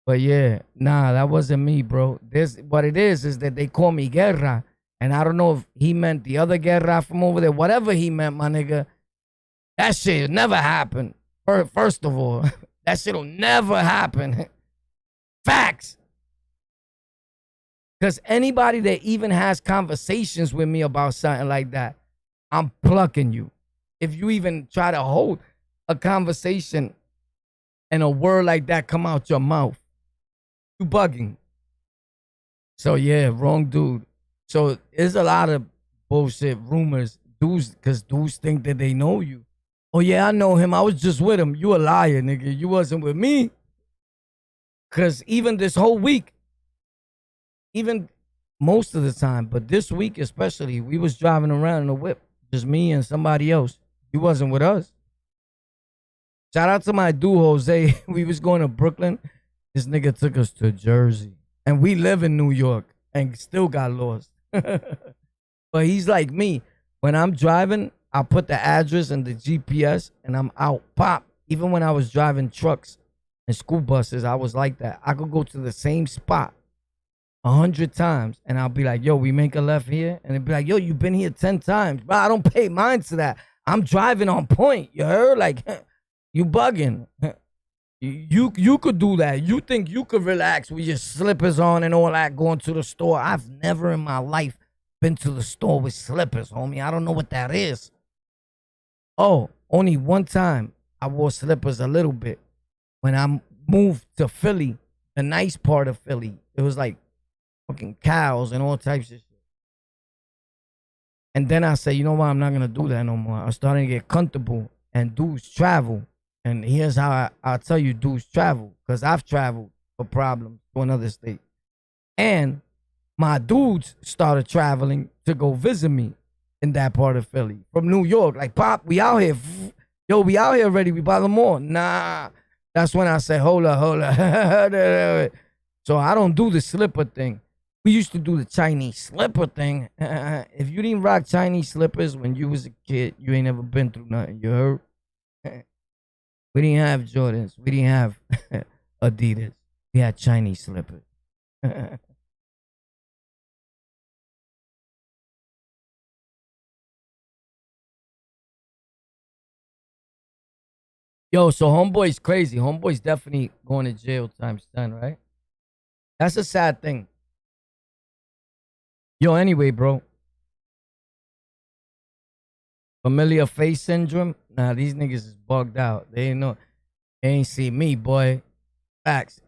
yeah, nah, that wasn't me, bro. This what it is that they call me Guerra, and I don't know if he meant the other Guerra from over there. Whatever he meant, my nigga, that shit never happened. First of all, that shit'll never happen. Facts. Because anybody that even has conversations with me about something like that, I'm plucking you. If you even try to hold a conversation and a word like that come out your mouth, you bugging. So yeah, wrong dude. So there's a lot of bullshit rumors. Dudes think that they know you. Oh yeah, I know him. I was just with him. You a liar, nigga. You wasn't with me. Cause even this whole week, even most of the time, but this week especially, we was driving around in a whip. Just me and somebody else. You wasn't with us. Shout out to my dude, Jose. We was going to Brooklyn. This nigga took us to Jersey. And we live in New York and still got lost. But he's like me. When I'm driving, I put the address and the GPS and I'm out. Pop. Even when I was driving trucks and school buses, I was like that. I could go to the same spot 100 times and I'll be like, yo, we make a left here. And it'd be like, yo, you've been here 10 times. But I don't pay mind to that. I'm driving on point. You heard? Like, you bugging. You could do that. You think you could relax with your slippers on and all that going to the store. I've never in my life been to the store with slippers, homie. I don't know what that is. Oh, only one time I wore slippers a little bit. When I moved to Philly, the nice part of Philly, it was like fucking cows and all types of shit. And then I said, you know what? I'm not going to do that no more. I'm starting to get comfortable and dudes travel. And here's how I'll tell you dudes travel. Because I've traveled for problems to another state. And my dudes started traveling to go visit me in that part of Philly. From New York. Like, Pop, we out here. Yo, we out here already. We by the mall. Nah. That's when I said, hold up. So I don't do the slipper thing. We used to do the Chinese slipper thing. If you didn't rock Chinese slippers when you was a kid, you ain't never been through nothing. You heard? We didn't have Jordans. We didn't have Adidas. We had Chinese slippers. Yo, so Homeboy's crazy. Homeboy's definitely going to jail times 10, right? That's a sad thing. Yo, anyway, bro. Familiar face syndrome? Nah, these niggas is bugged out. They ain't know. They ain't see me, boy. Facts.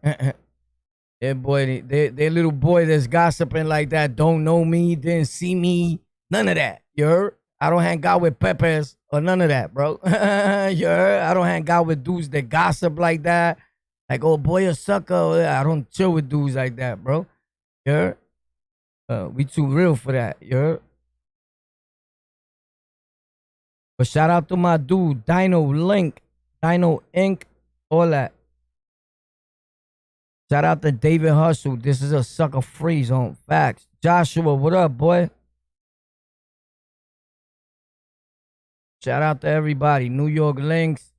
Yeah, boy, they little boy that's gossiping like that don't know me, didn't see me. None of that. You heard? I don't hang out with peppers or none of that, bro. You heard? I don't hang out with dudes that gossip like that. Like, oh, boy, a sucker. I don't chill with dudes like that, bro. You heard? We too real for that. You heard? But shout out to my dude, Dino Link, Dino Inc., all that. Shout out to David Hustle. This is a sucker free zone. Facts. Joshua, what up, boy? Shout out to everybody. New York Links.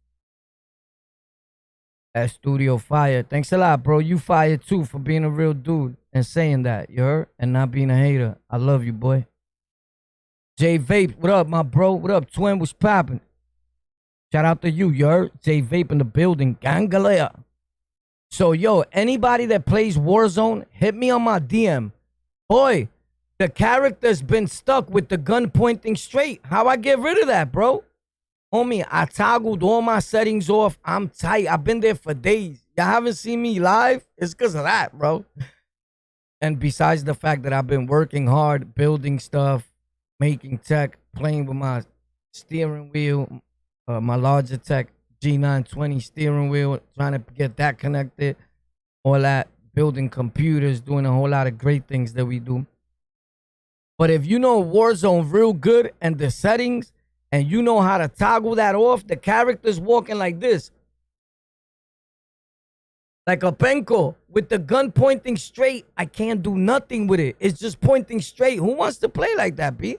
At Studio Fire. Thanks a lot, bro. You fire too for being a real dude and saying that. You heard? And not being a hater. I love you, boy. J Vape, what up, my bro? What up, twin? What's poppin'? Shout out to you, you heard? J Vape in the building. Gangalea. So, yo, anybody that plays Warzone, hit me on my DM. Boy, the character's been stuck with the gun pointing straight. How I get rid of that, bro? Homie, I toggled all my settings off. I'm tight. I've been there for days. Y'all haven't seen me live? It's because of that, bro. And besides the fact that I've been working hard, building stuff, making tech, playing with my steering wheel, my larger tech G920 steering wheel, trying to get that connected, all that, building computers, doing a whole lot of great things that we do. But if you know Warzone real good and the settings, and you know how to toggle that off, the character's walking like this. Like a penko with the gun pointing straight. I can't do nothing with it. It's just pointing straight. Who wants to play like that, B?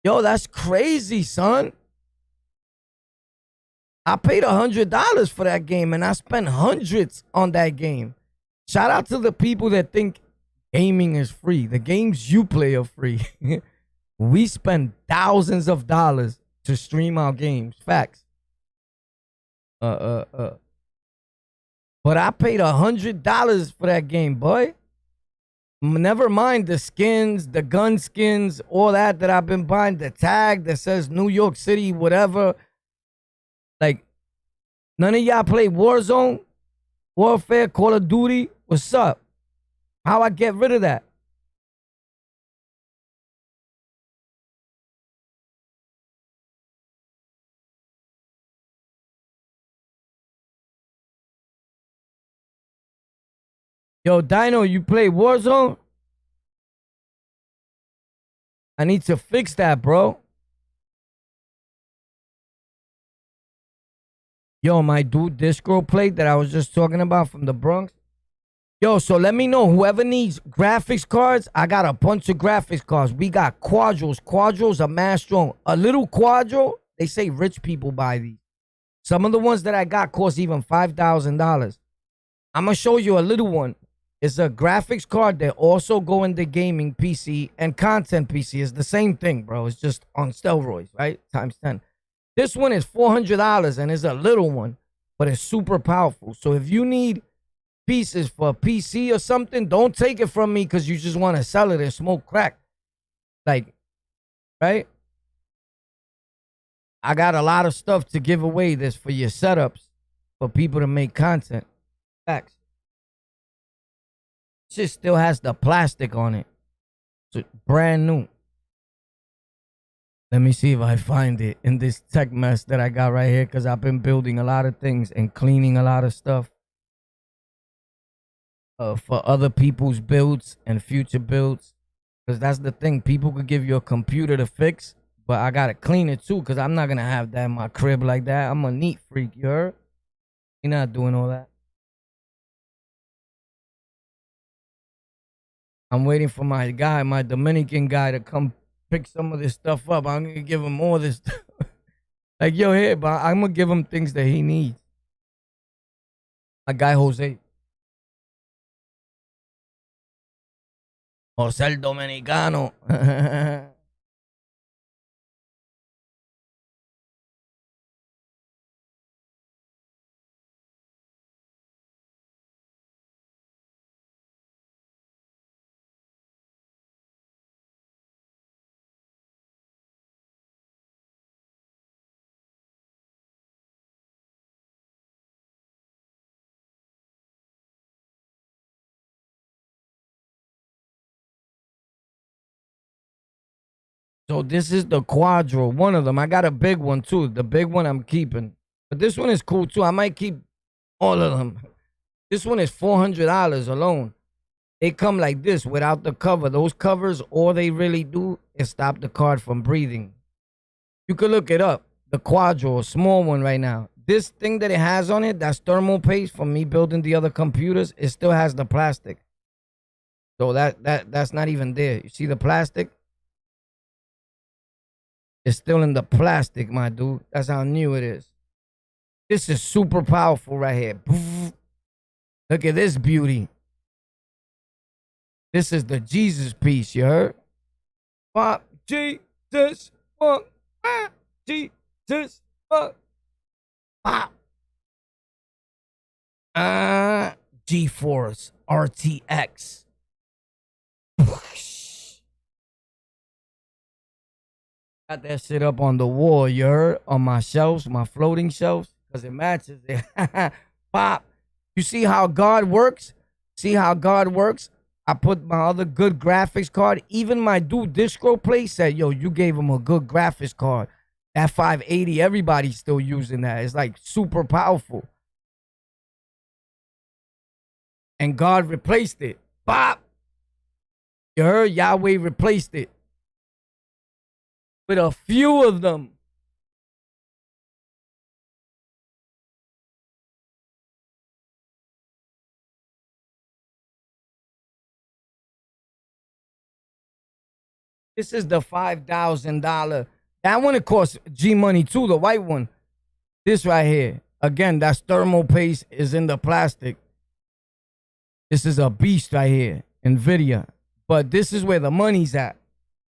Yo, that's crazy, son. I paid $100 for that game and I spent hundreds on that game. Shout out to the people that think gaming is free. The games you play are free. We spend thousands of dollars to stream our games. Facts. But I paid $100 for that game, boy. Never mind the skins, the gun skins, all that I've been buying. The tag that says New York City, whatever. Like, none of y'all play Warzone, Warfare, Call of Duty. What's up? How I get rid of that? Yo, Dino, you play Warzone? I need to fix that, bro. Yo, my dude, this girl played that I was just talking about from the Bronx. Yo, so let me know, whoever needs graphics cards, I got a bunch of graphics cards. We got quadros. Quadros are mad strong. A little quadro, they say rich people buy these. Some of the ones that I got cost even $5,000. I'm going to show you a little one. It's a graphics card that also go in the gaming PC and content PC. It's the same thing, bro. It's just on steroids, right? Times 10. This one is $400 and it's a little one, but it's super powerful. So if you need pieces for a PC or something, don't take it from me because you just want to sell it and smoke crack. Like, right? I got a lot of stuff to give away this for your setups for people to make content. Facts. Shit still has the plastic on it. It's brand new. Let me see if I find it in this tech mess that I got right here because I've been building a lot of things and cleaning a lot of stuff for other people's builds and future builds. Because that's the thing. People could give you a computer to fix, but I got to clean it too because I'm not going to have that in my crib like that. I'm a neat freak, you heard? You're not doing all that. I'm waiting for my guy, my Dominican guy, to come pick some of this stuff up. I'm going to give him all this stuff. Like, yo, here, but I'm going to give him things that he needs. My guy, Jose. Jose el Dominicano. So this is the Quadro, one of them. I got a big one too. The big one I'm keeping. But this one is cool too. I might keep all of them. This one is $400 alone. They come like this without the cover. Those covers, all they really do is stop the card from breathing. You could look it up. The Quadro, a small one right now. This thing that it has on it, that's thermal paste from me building the other computers, it still has the plastic. So that's not even there. You see the plastic? It's still in the plastic, my dude. That's how new it is. This is super powerful right here. Look at this beauty. This is the Jesus piece, you heard? Fuck Jesus, fuck Jesus, fuck. Pop. GeForce RTX. Got that shit up on the wall, you heard? On my shelves, my floating shelves, because it matches it. Pop. You see how God works? See how God works? I put my other good graphics card. Even my dude Disco Play said, yo, you gave him a good graphics card. That 580, everybody's still using that. It's like super powerful. And God replaced it. Pop. You heard? Yahweh replaced it with a few of them. This is the $5,000. That one, it costs G Money too, the white one. This right here. Again, that's thermal paste is in the plastic. This is a beast right here. NVIDIA. But this is where the money's at.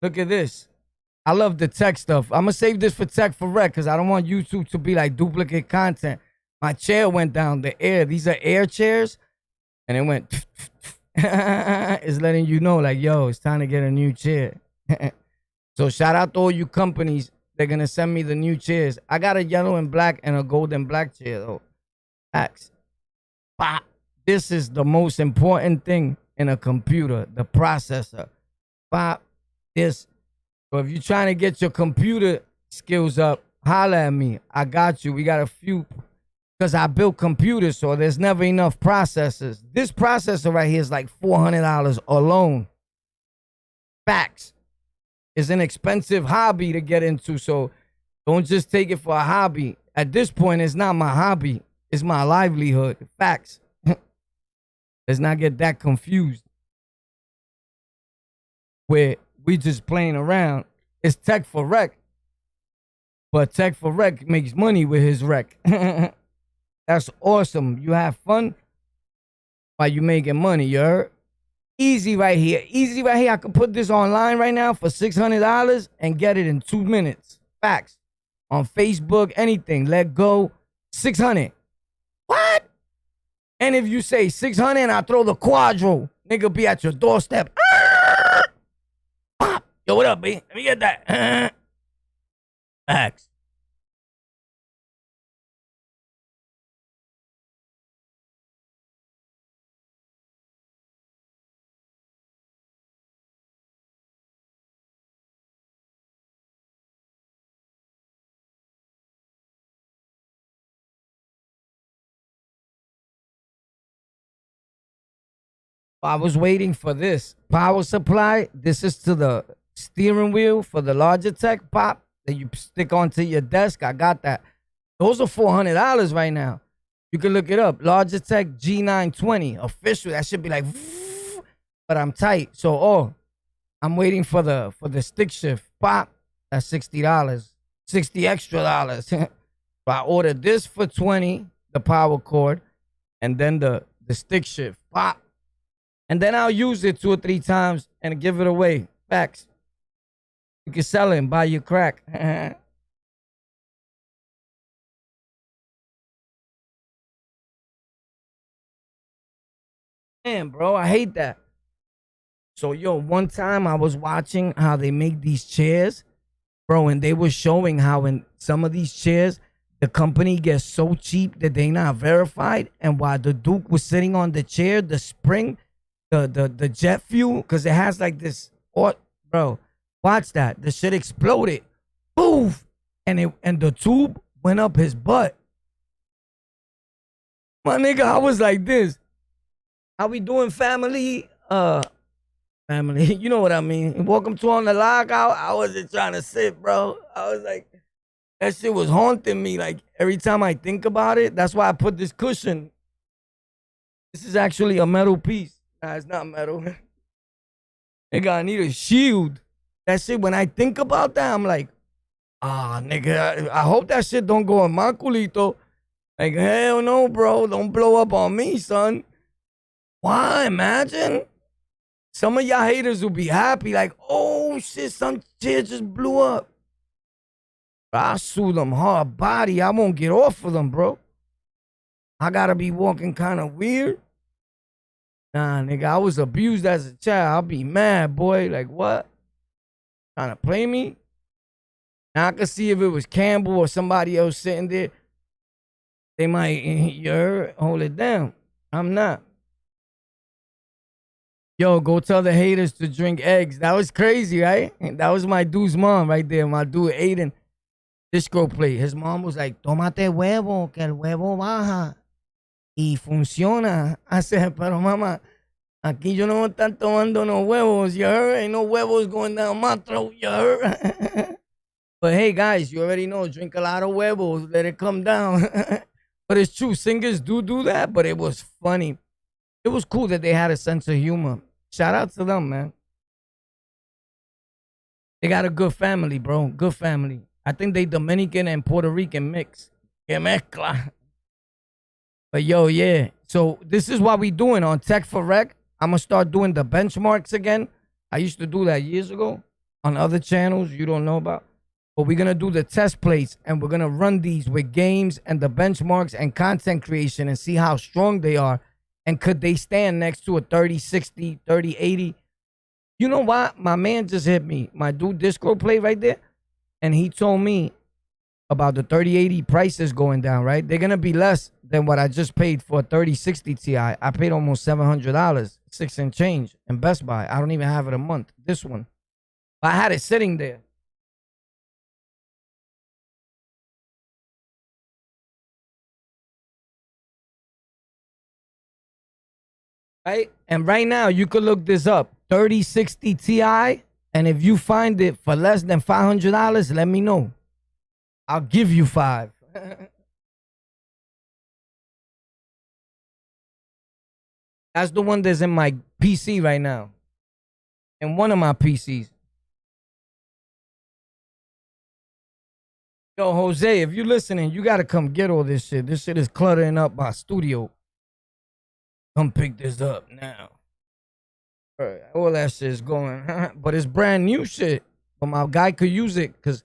Look at this. I love the tech stuff. I'm going to save this for tech for rec because I don't want YouTube to be like duplicate content. My chair went down the air. These are air chairs. And it went. It's letting you know like, yo, it's time to get a new chair. So shout out to all you companies. They're going to send me the new chairs. I got a yellow and black and a gold and black chair though. Facts. This is the most important thing in a computer, the processor. This. So if you're trying to get your computer skills up, holla at me. I got you. We got a few. Because I built computers, so there's never enough processors. This processor right here is like $400 alone. Facts. It's an expensive hobby to get into, so don't just take it for a hobby. At this point, it's not my hobby. It's my livelihood. Facts. Let's not get that confused. Where we just playing around. It's tech for rec. But tech for rec makes money with his rec. That's awesome. You have fun while you making money, you heard? Easy right here. Easy right here. I could put this online right now for $600 and get it in 2 minutes. Facts. On Facebook, anything. Let go. 600. What? And if you say 600 and I throw the quadro, nigga be at your doorstep. Pop. Yo, what up, B? Let me get that. Facts. I was waiting for this power supply. This is to the steering wheel for the Logitech pop that you stick onto your desk. I got that. Those are $400 right now. You can look it up. Logitech G920 official. That should be like, but I'm tight. So, I'm waiting for the stick shift pop. That's $60, $60 extra. So I ordered this for $20, the power cord, and then the stick shift pop. And then I'll use it 2 or 3 times and give it away. Facts. You can sell it and buy your crack. Man, bro, I hate that. So, yo, one time I was watching how they make these chairs, bro, and they were showing how in some of these chairs, the company gets so cheap that they not verified. And while the Duke was sitting on the chair, the spring, the jet fuel, because it has like this, bro, watch that. The shit exploded. Poof. And the tube went up his butt. My nigga, I was like this. How we doing, family? Family, you know what I mean. Welcome to On the Lockout. I wasn't trying to sit, bro. I was like, that shit was haunting me. Like, every time I think about it, that's why I put this cushion. This is actually a metal piece. Nah, it's not metal. Nigga, I need a shield. That shit, when I think about that, I'm like, nigga, I hope that shit don't go in my culito. Like, hell no, bro. Don't blow up on me, son. Why? Imagine. Some of y'all haters will be happy. Like, oh, shit, some shit just blew up. I sue them hard body. I won't get off of them, bro. I gotta be walking kind of weird. Nah, nigga, I was abused as a child. I'll be mad, boy. Like, what? Trying to play me? Now I can see if it was Campbell or somebody else sitting there. They might, hold it down. I'm not. Yo, go tell the haters to drink eggs. That was crazy, right? That was my dude's mom right there. My dude, Aiden. Disco play. His mom was like, tómate huevo, que el huevo baja. Y funciona. I said, pero mama, aquí yo no están tomando no huevos, you heard? Ain't no huevos going down my throat, you heard? But hey, guys, you already know, drink a lot of huevos, let it come down. But it's true, singers do that, but it was funny. It was cool that they had a sense of humor. Shout out to them, man. They got a good family, bro. Good family. I think they Dominican and Puerto Rican mix. Que mezcla. But yo, yeah. So this is what we doing on Tech for Rec. I'm gonna start doing the benchmarks again. I used to do that years ago on other channels you don't know about. But we're gonna do the test plates and we're gonna run these with games and the benchmarks and content creation and see how strong they are. And could they stand next to a 3060, 3080? You know what? My man just hit me. My dude Disco play right there. And he told me about the 3080 prices going down, right? They're going to be less than what I just paid for a 3060 Ti. I paid almost $700, 6 and change in Best Buy. I don't even have it a month. This one. I had it sitting there. Right? And right now, you could look this up. 3060 Ti. And if you find it for less than $500, let me know. I'll give you 5. That's the one that's in my PC right now. In one of my PCs. Yo, Jose, if you listening, you got to come get all this shit. This shit is cluttering up my studio. Come pick this up now. All that shit is going. But it's brand new shit. But my guy could use it because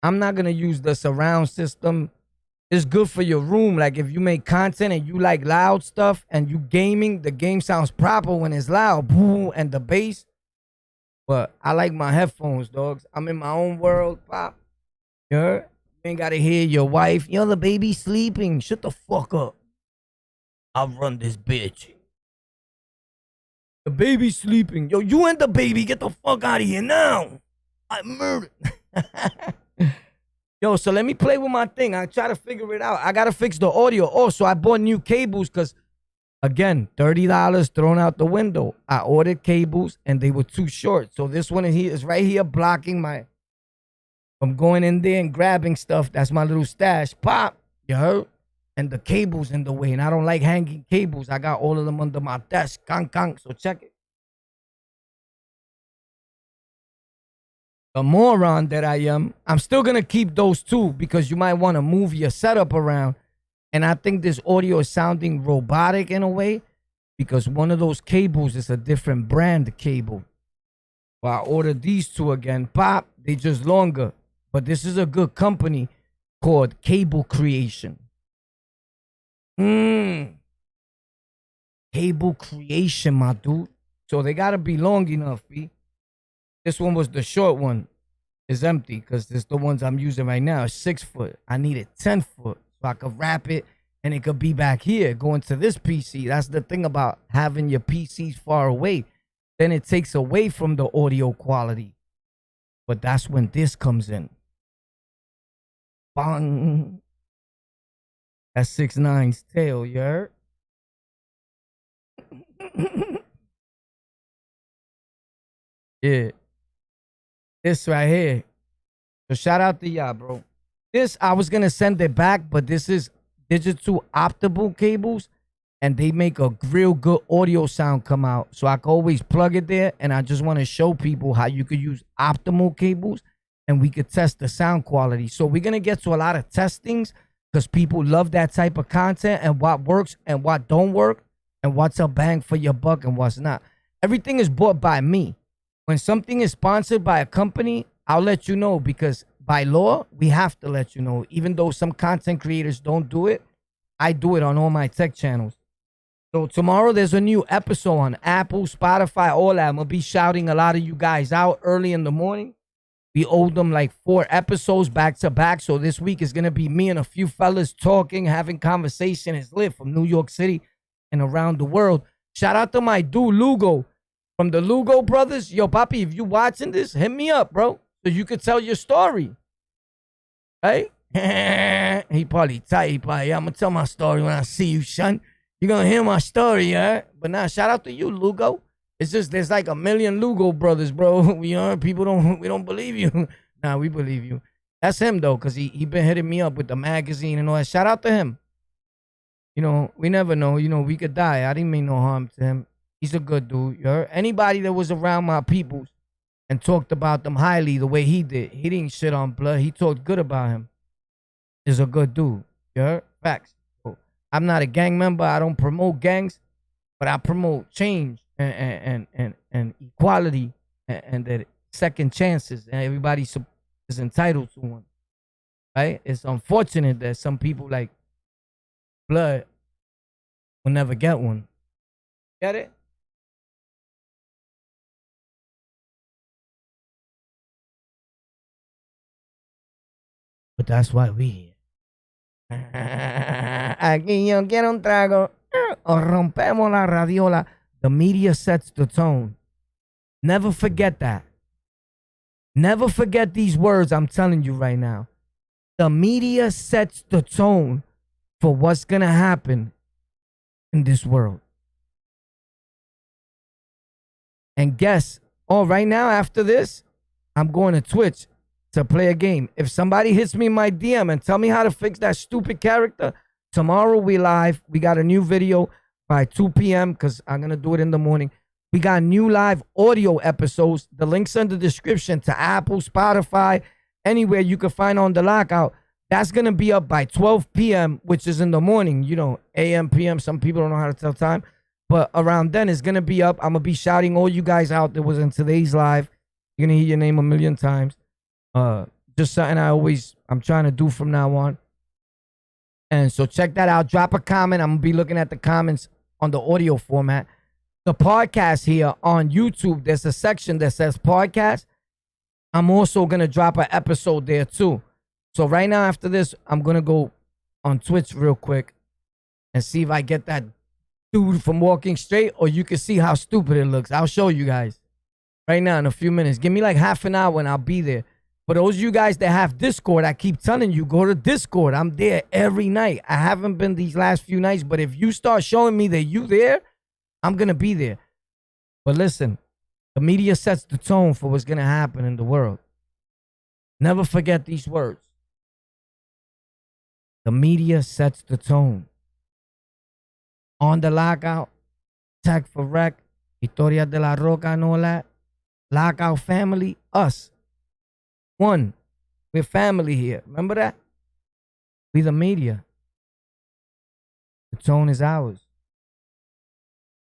I'm not going to use the surround system. It's good for your room. Like if you make content and you like loud stuff and you gaming, the game sounds proper when it's loud. Boom, and the bass. But I like my headphones, dogs. I'm in my own world. Pop. You heard? You ain't got to hear your wife. Yo, the baby's sleeping. Shut the fuck up. I'll run this bitch. The baby's sleeping. Yo, you and the baby, get the fuck out of here now. I murdered. Yo, so let me play with my thing. I try to figure it out. I got to fix the audio. Oh, so I bought new cables because, again, $30 thrown out the window. I ordered cables and they were too short. So this one is right here blocking my, from going in there and grabbing stuff. That's my little stash. Pop. You heard? And the cable's in the way. And I don't like hanging cables. I got all of them under my desk. Kang, kang. So check it. The moron that I am, I'm still going to keep those two because you might want to move your setup around. And I think this audio is sounding robotic in a way because one of those cables is a different brand cable. Well, I ordered these two again. Pop, they just longer. But this is a good company called Cable Creation. Cable Creation, my dude. So they got to be long enough, B. This one was the short one. It's empty because it's the ones I'm using right now. It's 6 foot. I need it 10 foot so I could wrap it and it could be back here going to this PC. That's the thing about having your PCs far away. Then it takes away from the audio quality. But that's when this comes in. Bang. That's 6ix9ine's tail, you heard? Yeah. This right here. So shout out to y'all, bro. This, I was going to send it back, but this is digital optical cables, and they make a real good audio sound come out. So I can always plug it there, and I just want to show people how you could use optimal cables, and we could test the sound quality. So we're going to get to a lot of testings because people love that type of content and what works and what don't work and what's a bang for your buck and what's not. Everything is bought by me. When something is sponsored by a company, I'll let you know because by law, we have to let you know. Even though some content creators don't do it, I do it on all my tech channels. So tomorrow there's a new episode on Apple, Spotify, all that. I'm going to be shouting a lot of you guys out early in the morning. We owe them like 4 episodes back to back. So this week is going to be me and a few fellas talking, having conversation. It's lit from New York City and around the world. Shout out to my dude, Lugo. From the Lugo brothers, yo, Papi, if you watching this, hit me up, bro, so you could tell your story. Right? He probably tight. He probably, I'm going to tell my story when I see you, son. You're going to hear my story, yeah? But now, shout out to you, Lugo. It's just, there's like a million Lugo brothers, bro. You know, we don't believe you. Nah, we believe you. That's him, though, because he been hitting me up with the magazine and all that. Shout out to him. You know, we never know. You know, we could die. I didn't mean no harm to him. He's a good dude. You heard? Anybody that was around my peoples and talked about them highly the way he did. He didn't shit on Blood. He talked good about him. Is a good dude. You heard? Facts. So, I'm not a gang member. I don't promote gangs, but I promote change and equality and that second chances, and everybody is entitled to one. Right? It's unfortunate that some people like Blood will never get one. Get it? But that's why we here. Aquí yo quiero un trago. O rompemos la radiola. The media sets the tone. Never forget that. Never forget these words I'm telling you right now. The media sets the tone for what's going to happen in this world. And guess, right now after this, I'm going to Twitch to play a game. If somebody hits me in my DM and tell me how to fix that stupid character, tomorrow we live. We got a new video by 2 p.m. because I'm going to do it in the morning. We got new live audio episodes. The link's in the description to Apple, Spotify, anywhere you can find On The Lockout. That's going to be up by 12 p.m., which is in the morning, a.m., p.m. Some people don't know how to tell time. But around then, it's going to be up. I'm going to be shouting all you guys out that was in today's live. You're going to hear your name a million times. Just something I'm trying to do from now on. And so check that out. Drop a comment. I'm going to be looking at the comments on the audio format. The podcast here on YouTube, there's a section that says podcast. I'm also going to drop an episode there too. So right now after this, I'm going to go on Twitch real quick and see if I get that dude from Walking Straight, or you can see how stupid it looks. I'll show you guys right now in a few minutes. Give me like half an hour and I'll be there. For those of you guys that have Discord, I keep telling you, go to Discord. I'm there every night. I haven't been these last few nights, but if you start showing me that you there, I'm going to be there. But listen, the media sets the tone for what's going to happen in the world. Never forget these words. The media sets the tone. On the Lockout, Tech for Rec, Historia de la Roca and all that. Lockout family, us. One, we're family here. Remember that? We the media. The tone is ours.